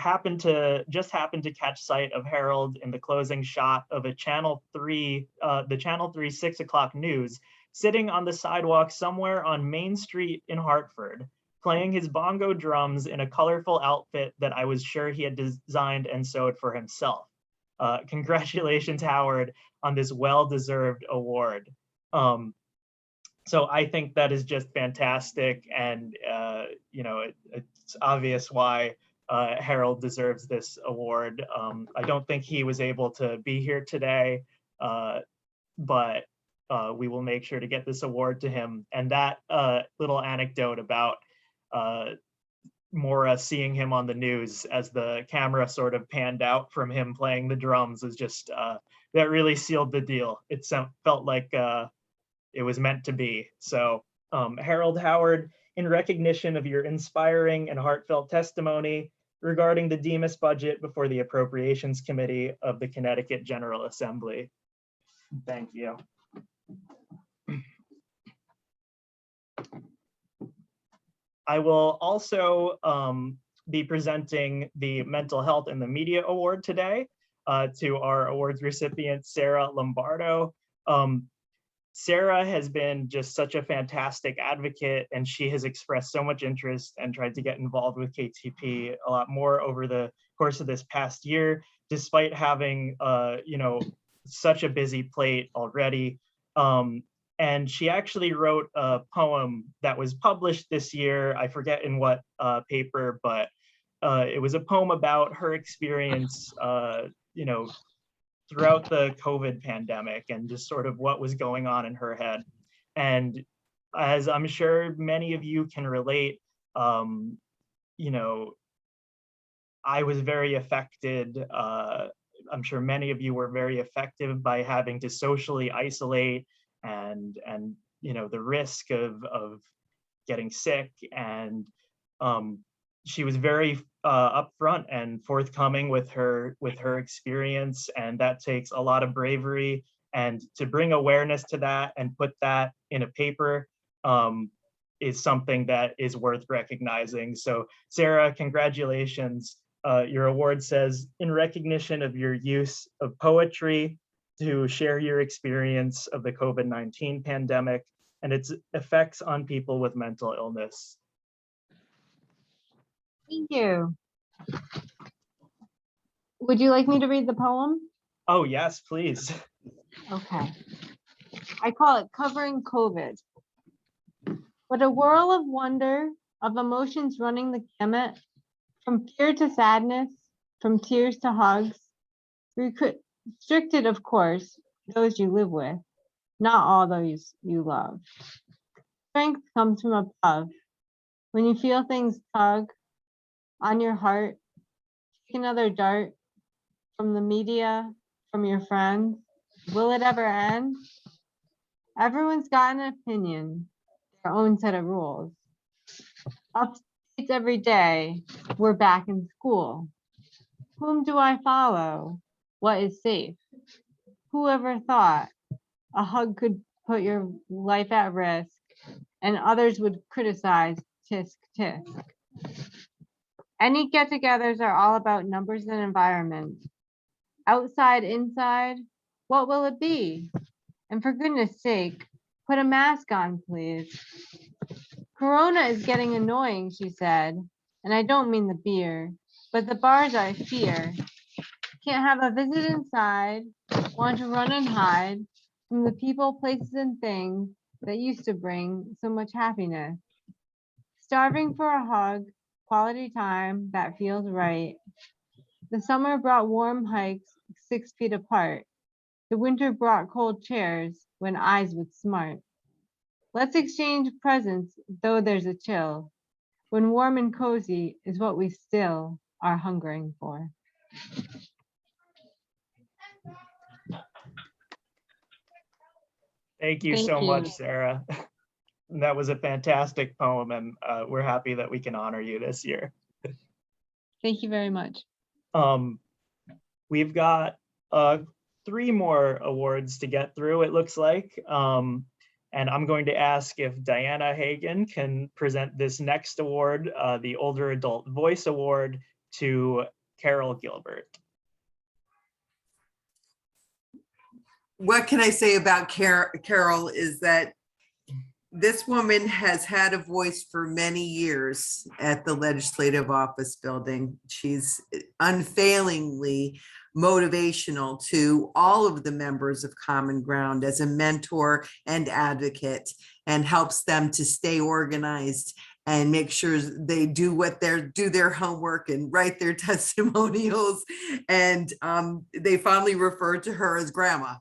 just happened to catch sight of Harold in the closing shot of the Channel 3 6 o'clock news, sitting on the sidewalk somewhere on Main Street in Hartford, playing his bongo drums in a colorful outfit that I was sure he had designed and sewed for himself. Congratulations, Howard, on this well-deserved award. So I think that is just fantastic, and it's obvious why Harold deserves this award. I don't think he was able to be here today, but we will make sure to get this award to him. And that little anecdote about Maura seeing him on the news as the camera sort of panned out from him playing the drums was just, that really sealed the deal. It felt like it was meant to be. So Harold Howard, in recognition of your inspiring and heartfelt testimony regarding the DEMIS budget before the Appropriations Committee of the Connecticut General Assembly. Thank you. I will also be presenting the Mental Health in the Media Award today to our awards recipient, Sarah Lombardo. Sarah has been just such a fantastic advocate, and she has expressed so much interest and tried to get involved with KTP a lot more over the course of this past year, despite having such a busy plate already. And she actually wrote a poem that was published this year. I forget in what paper, but it was a poem about her experience, throughout the COVID pandemic and just sort of what was going on in her head. And as I'm sure many of you can relate, I was very affected. I'm sure many of you were very affected by having to socially isolate and the risk of getting sick. And she was very upfront and forthcoming with her experience, and that takes a lot of bravery. And to bring awareness to that and put that in a paper is something that is worth recognizing. So Sarah, congratulations. Your award says, in recognition of your use of poetry to share your experience of the COVID-19 pandemic and its effects on people with mental illness. Thank you. Would you like me to read the poem? Oh, yes, please. Okay. I call it Covering COVID. What a whirl of wonder, of emotions running the gamut, from fear to sadness, from tears to hugs. Restricted, of course, those you live with, not all those you love. Strength comes from above. When you feel things tug on your heart, take another dart from the media, from your friends. Will it ever end? Everyone's got an opinion, their own set of rules. Updates every day, we're back in school. Whom do I follow? What is safe? Who ever thought a hug could put your life at risk and others would criticize tisk tisk? Any get-togethers are all about numbers and environment. Outside, inside, what will it be? And for goodness sake, put a mask on, please. Corona is getting annoying, she said. And I don't mean the beer, but the bars I fear. Can't have a visit inside, want to run and hide from the people, places, and things that used to bring so much happiness. Starving for a hug, quality time that feels right. The summer brought warm hikes 6 feet apart. The winter brought cold chairs when eyes would smart. Let's exchange presents, though there's a chill, when warm and cozy is what we still are hungering for. Thank you Thank so you. much, Sarah. That was a fantastic poem, and we're happy that we can honor you this year. Thank you very much. We've got 3 more awards to get through, it looks like. And I'm going to ask if Diana Hagan can present this next award, the Older Adult Voice Award, to Carol Gilbert. What can I say about Carol is that this woman has had a voice for many years at the Legislative Office Building. She's unfailingly motivational to all of the members of Common Ground as a mentor and advocate, and helps them to stay organized and make sure they do their homework and write their testimonials. And they fondly refer to her as Grandma.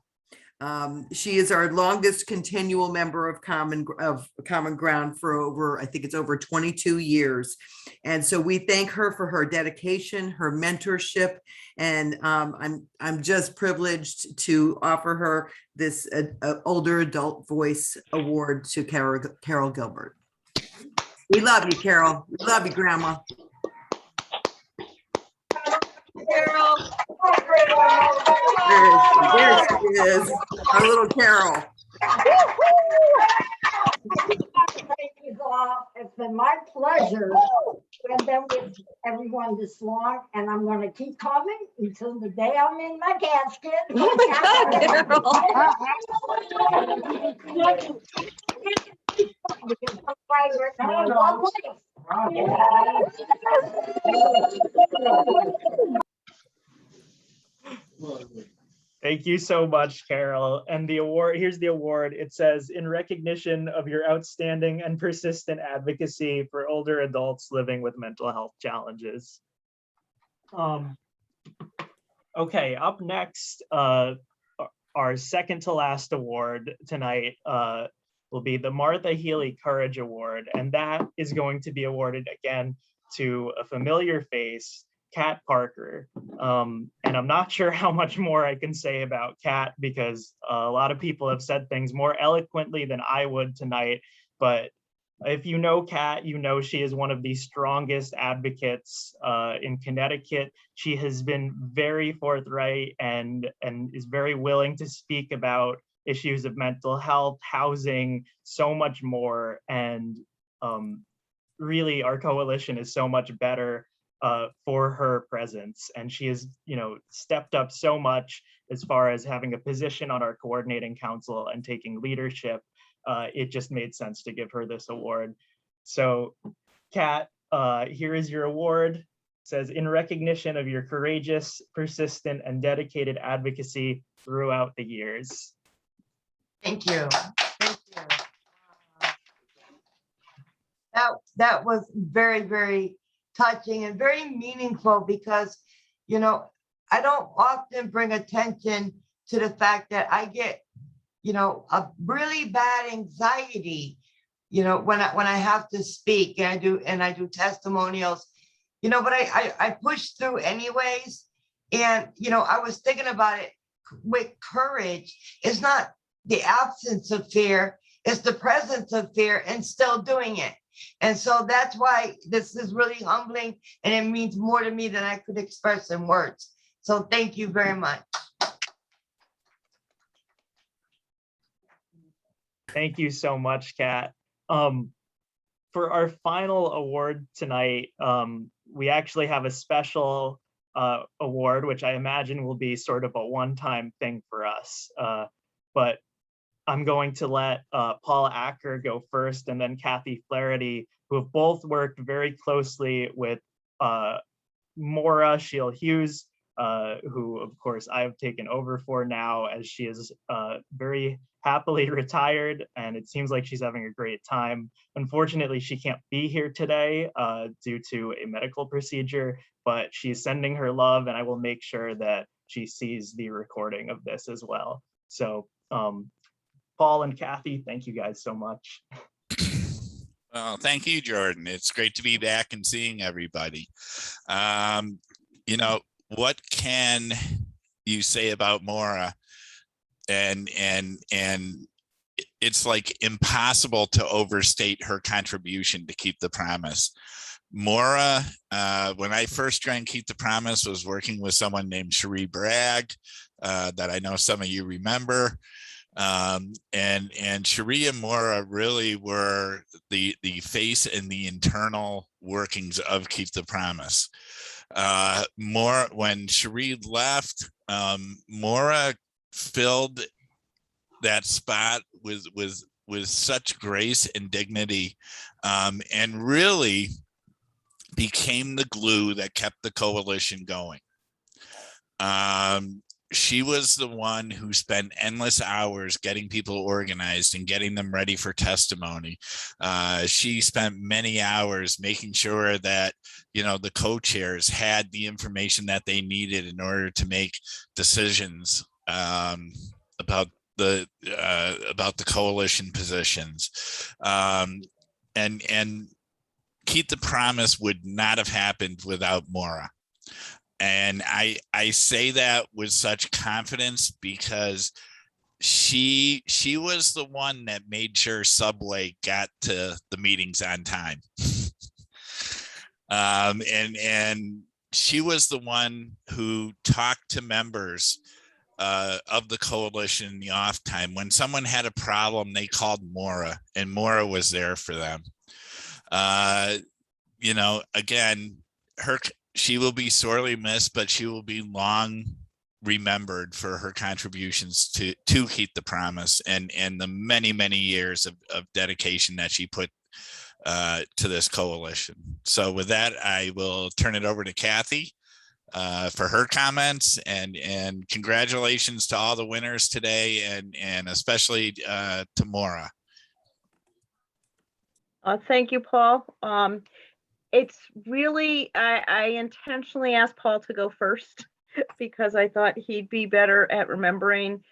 She is our longest continual member of Common Ground for over, I think it's over 22 years. And so we thank her for her dedication, her mentorship, and I'm just privileged to offer her this Older Adult Voice Award to Carol Gilbert. We love you, Carol. We love you, Grandma. Carol. There she is, our little Carol. It's been my pleasure to have been with everyone this long, and I'm going to keep coming until the day I'm in my casket. Oh my Thank you so much, Carol. And the award, here's the award. It says, in recognition of your outstanding and persistent advocacy for older adults living with mental health challenges. Okay, up next, our second to last award tonight will be the Martha Healy Courage Award. And that is going to be awarded again to a familiar face, Kat Parker. And I'm not sure how much more I can say about Kat, because a lot of people have said things more eloquently than I would tonight. But if you know Kat, you know she is one of the strongest advocates in Connecticut. She has been very forthright and is very willing to speak about issues of mental health, housing, so much more. And really, our coalition is so much better for her presence. And she has, stepped up so much as far as having a position on our coordinating council and taking leadership. It just made sense to give her this award. So, Kat, here is your award. It says, in recognition of your courageous, persistent, and dedicated advocacy throughout the years. Thank you. Thank you. That was very, very touching and very meaningful, because, I don't often bring attention to the fact that I get, a really bad anxiety, when I have to speak and I do testimonials, but I push through anyways. And, I was thinking about it with courage. It's not the absence of fear, it's the presence of fear and still doing it. And so that's why this is really humbling, and it means more to me than I could express in words. So thank you very much. Thank you so much, Kat. for our final award tonight, we actually have a special award, which I imagine will be sort of a one-time thing for us. But I'm going to let Paul Acker go first, and then Kathy Flaherty, who have both worked very closely with Maura Shield Hughes, who of course I've taken over for now, as she is very happily retired, and it seems like she's having a great time. Unfortunately, she can't be here today due to a medical procedure, but she's sending her love, and I will make sure that she sees the recording of this as well. So Paul and Kathy, thank you guys so much. Well, thank you, Jordan. It's great to be back and seeing everybody. You know, what can you say about Maura? And it's like impossible to overstate her contribution to Keep the Promise. Maura, when I first joined Keep the Promise, was working with someone named Cherie Bragg, that I know some of you remember. And Cherie and Maura really were the face and the internal workings of Keep the Promise. When Cherie left, Maura filled that spot with such grace and dignity, and really became the glue that kept the coalition going. She was the one who spent endless hours getting people organized and getting them ready for testimony. She spent many hours making sure that, you know, the co-chairs had the information that they needed in order to make decisions about the coalition positions. And Keep the Promise would not have happened without Maura. And I say that with such confidence because she was the one that made sure Subway got to the meetings on time. And she was the one who talked to members of the coalition in the off time. When someone had a problem, they called Maura, and Maura was there for them. You know, again, she will be sorely missed, but she will be long remembered for her contributions to Keep the Promise and the many years of dedication that she put to this coalition. So with that, I will turn it over to Kathy for her comments, and congratulations to all the winners today, and especially to Maura. Thank you, Paul. It's really, I intentionally asked Paul to go first because I thought he'd be better at remembering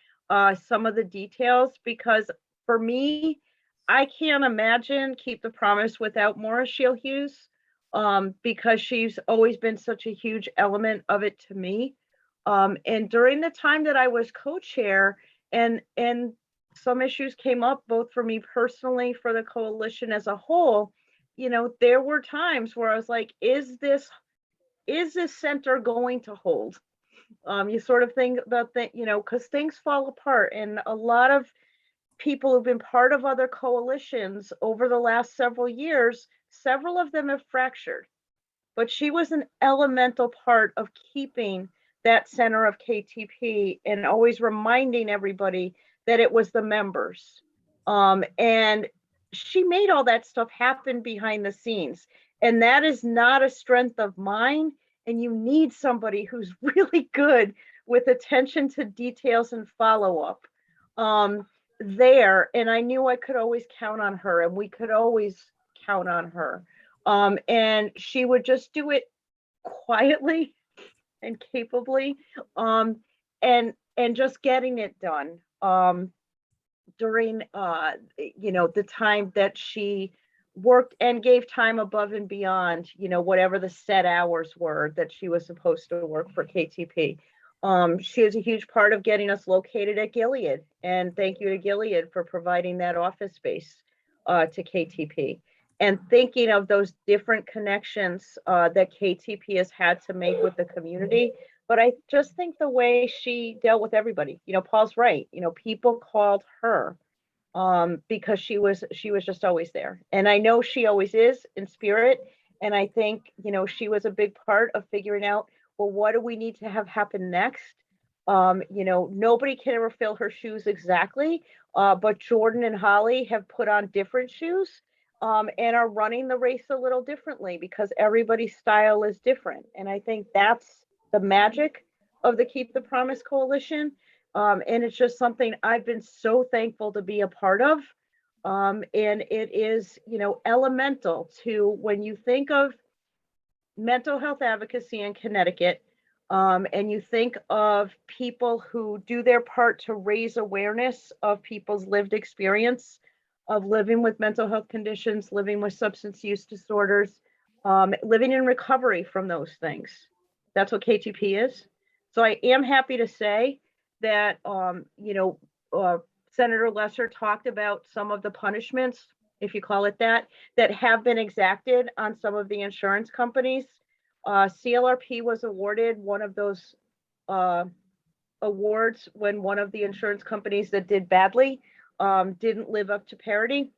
some of the details, because for me, I can't imagine Keep the Promise without Maura Shield Hughes, because she's always been such a huge element of it to me. And during the time that I was co-chair, and some issues came up both for me personally, for the coalition as a whole, you know, there were times where I was like, is this center going to hold? You sort of think about that, you know, because things fall apart, and a lot of people who've been part of other coalitions over the last several years, several of them have fractured, but she was an elemental part of keeping that center of KTP and always reminding everybody that it was the members. And she made all that stuff happen behind the scenes. And that is not a strength of mine. And you need somebody who's really good with attention to details and follow-up there. And I knew I could always count on her, and we could always count on her. And she would just do it quietly and capably, and just getting it done. During you know, the time that she worked and gave time above and beyond, you know, whatever the set hours were that she was supposed to work for KTP. She is a huge part of getting us located at Gilead, and thank you to Gilead for providing that office space to KTP, and thinking of those different connections that KTP has had to make with the community. But I just think the way she dealt with everybody, you know, Paul's right. You know, people called her because she was just always there. And I know she always is in spirit. And I think, you know, she was a big part of figuring out, well, what do we need to have happen next? You know, nobody can ever fill her shoes exactly, but Jordan and Holly have put on different shoes and are running the race a little differently because everybody's style is different. And I think that's the magic of the Keep the Promise Coalition. And it's just something I've been so thankful to be a part of. And it is, you know, elemental to when you think of mental health advocacy in Connecticut, and you think of people who do their part to raise awareness of people's lived experience of living with mental health conditions, living with substance use disorders, living in recovery from those things. That's what KTP is. So I am happy to say that, you know, Senator Lesser talked about some of the punishments, if you call it that have been exacted on some of the insurance companies. CLRP was awarded one of those awards when one of the insurance companies that did badly didn't live up to parity.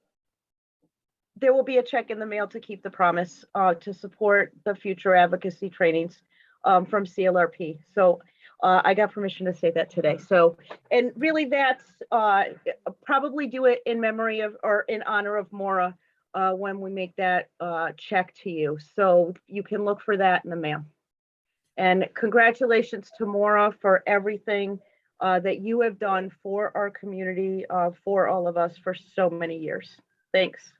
There will be a check in the mail to Keep the Promise to support the future advocacy trainings from CLRP. So I got permission to say that today. So, and really that's probably do it in memory of or in honor of Maura when we make that check to you. So you can look for that in the mail. And congratulations to Maura for everything that you have done for our community, for all of us for so many years. Thanks.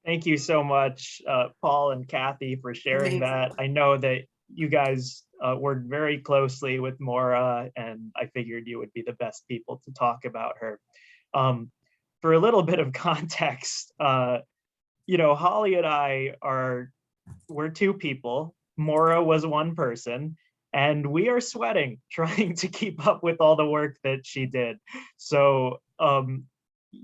Thank you so much, Paul and Kathy, for sharing that. I know that you guys worked very closely with Maura, and I figured you would be the best people to talk about her. For a little bit of context, you know, Holly and we're two people. Maura was one person, and we are sweating trying to keep up with all the work that she did. So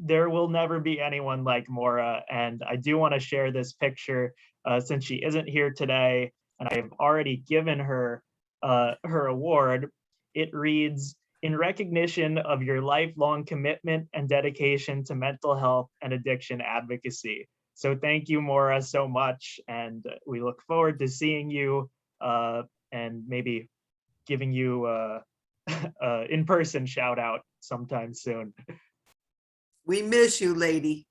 there will never be anyone like Maura, and I do want to share this picture since she isn't here today, and I have already given her her award. It reads, "In recognition of your lifelong commitment and dedication to mental health and addiction advocacy." So thank you, Maura, so much, and we look forward to seeing you and maybe giving you in-person shout out sometime soon. We miss you, lady.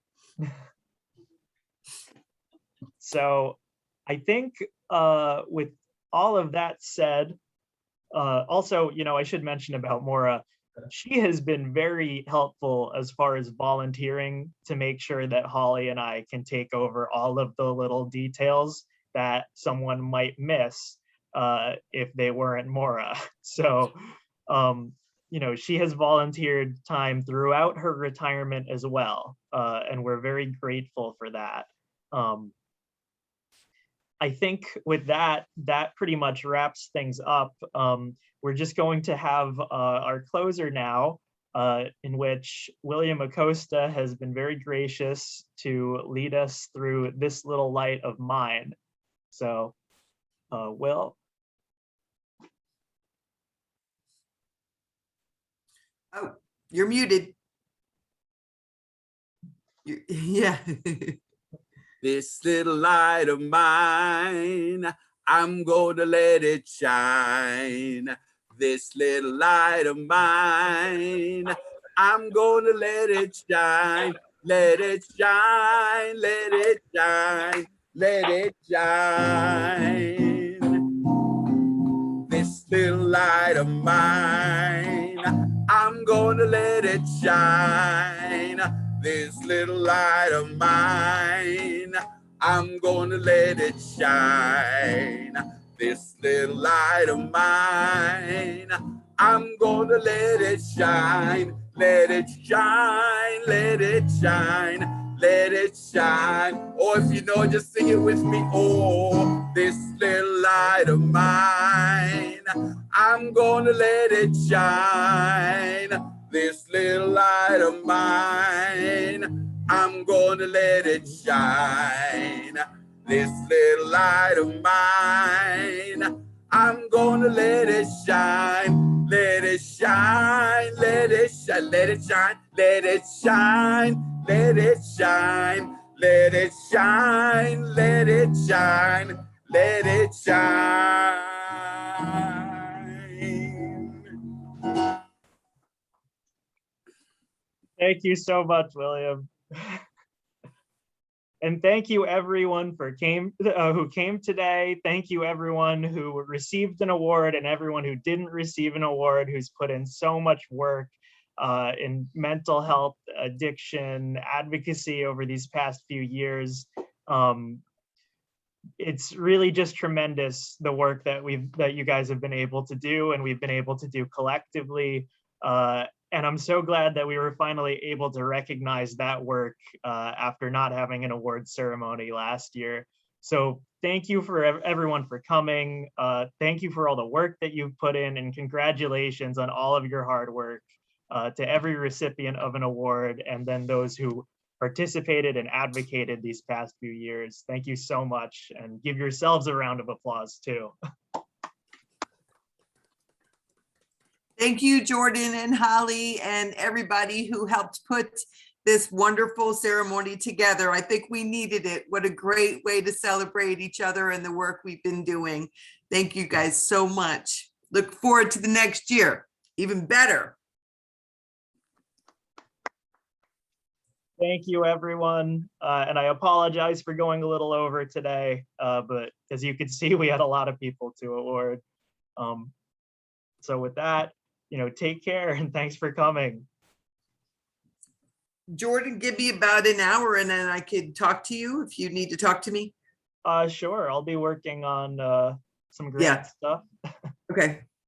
So I think with all of that said, also, you know, I should mention about Maura, she has been very helpful as far as volunteering to make sure that Holly and I can take over all of the little details that someone might miss if they weren't Maura. So, you know, she has volunteered time throughout her retirement as well, and we're very grateful for that. I think with that pretty much wraps things up. We're just going to have our closer now, in which William Acosta has been very gracious to lead us through This Little Light of Mine. So, Will. Oh, you're muted. Yeah. This little light of mine, I'm going to let it shine. This little light of mine, I'm going to let it shine. Let it shine, let it shine, let it shine. This little light of mine, I'm going to let it shine. This little light of mine, I'm gonna let it shine. This little light of mine, I'm gonna let it shine. Let it shine, let it shine, let it shine. Or if you know, just sing it with me. Oh, this little light of mine, I'm gonna let it shine. This little light of mine, I'm gonna let it shine. This little light of mine, I'm gonna let it shine. Let it shine, let it shine, let it shine, let it shine, let it shine, let it shine, let it shine, let it shine. Thank you so much, William. And thank you everyone who came today. Thank you everyone who received an award and everyone who didn't receive an award, who's put in so much work in mental health, addiction, advocacy over these past few years. It's really just tremendous, the work that you guys have been able to do and we've been able to do collectively. And I'm so glad that we were finally able to recognize that work after not having an award ceremony last year. So thank you for everyone for coming. Thank you for all the work that you've put in, and congratulations on all of your hard work to every recipient of an award, and then those who participated and advocated these past few years. Thank you so much, and give yourselves a round of applause too. Thank you, Jordan and Holly and everybody who helped put this wonderful ceremony together. I think we needed it. What a great way to celebrate each other and the work we've been doing. Thank you guys so much. Look forward to the next year, even better. Thank you, everyone. And I apologize for going a little over today, but as you can see, we had a lot of people to award. So with that, take care and thanks for coming. Jordan, give me about an hour and then I could talk to you if you need to talk to me. Sure, I'll be working on some grant stuff. Okay.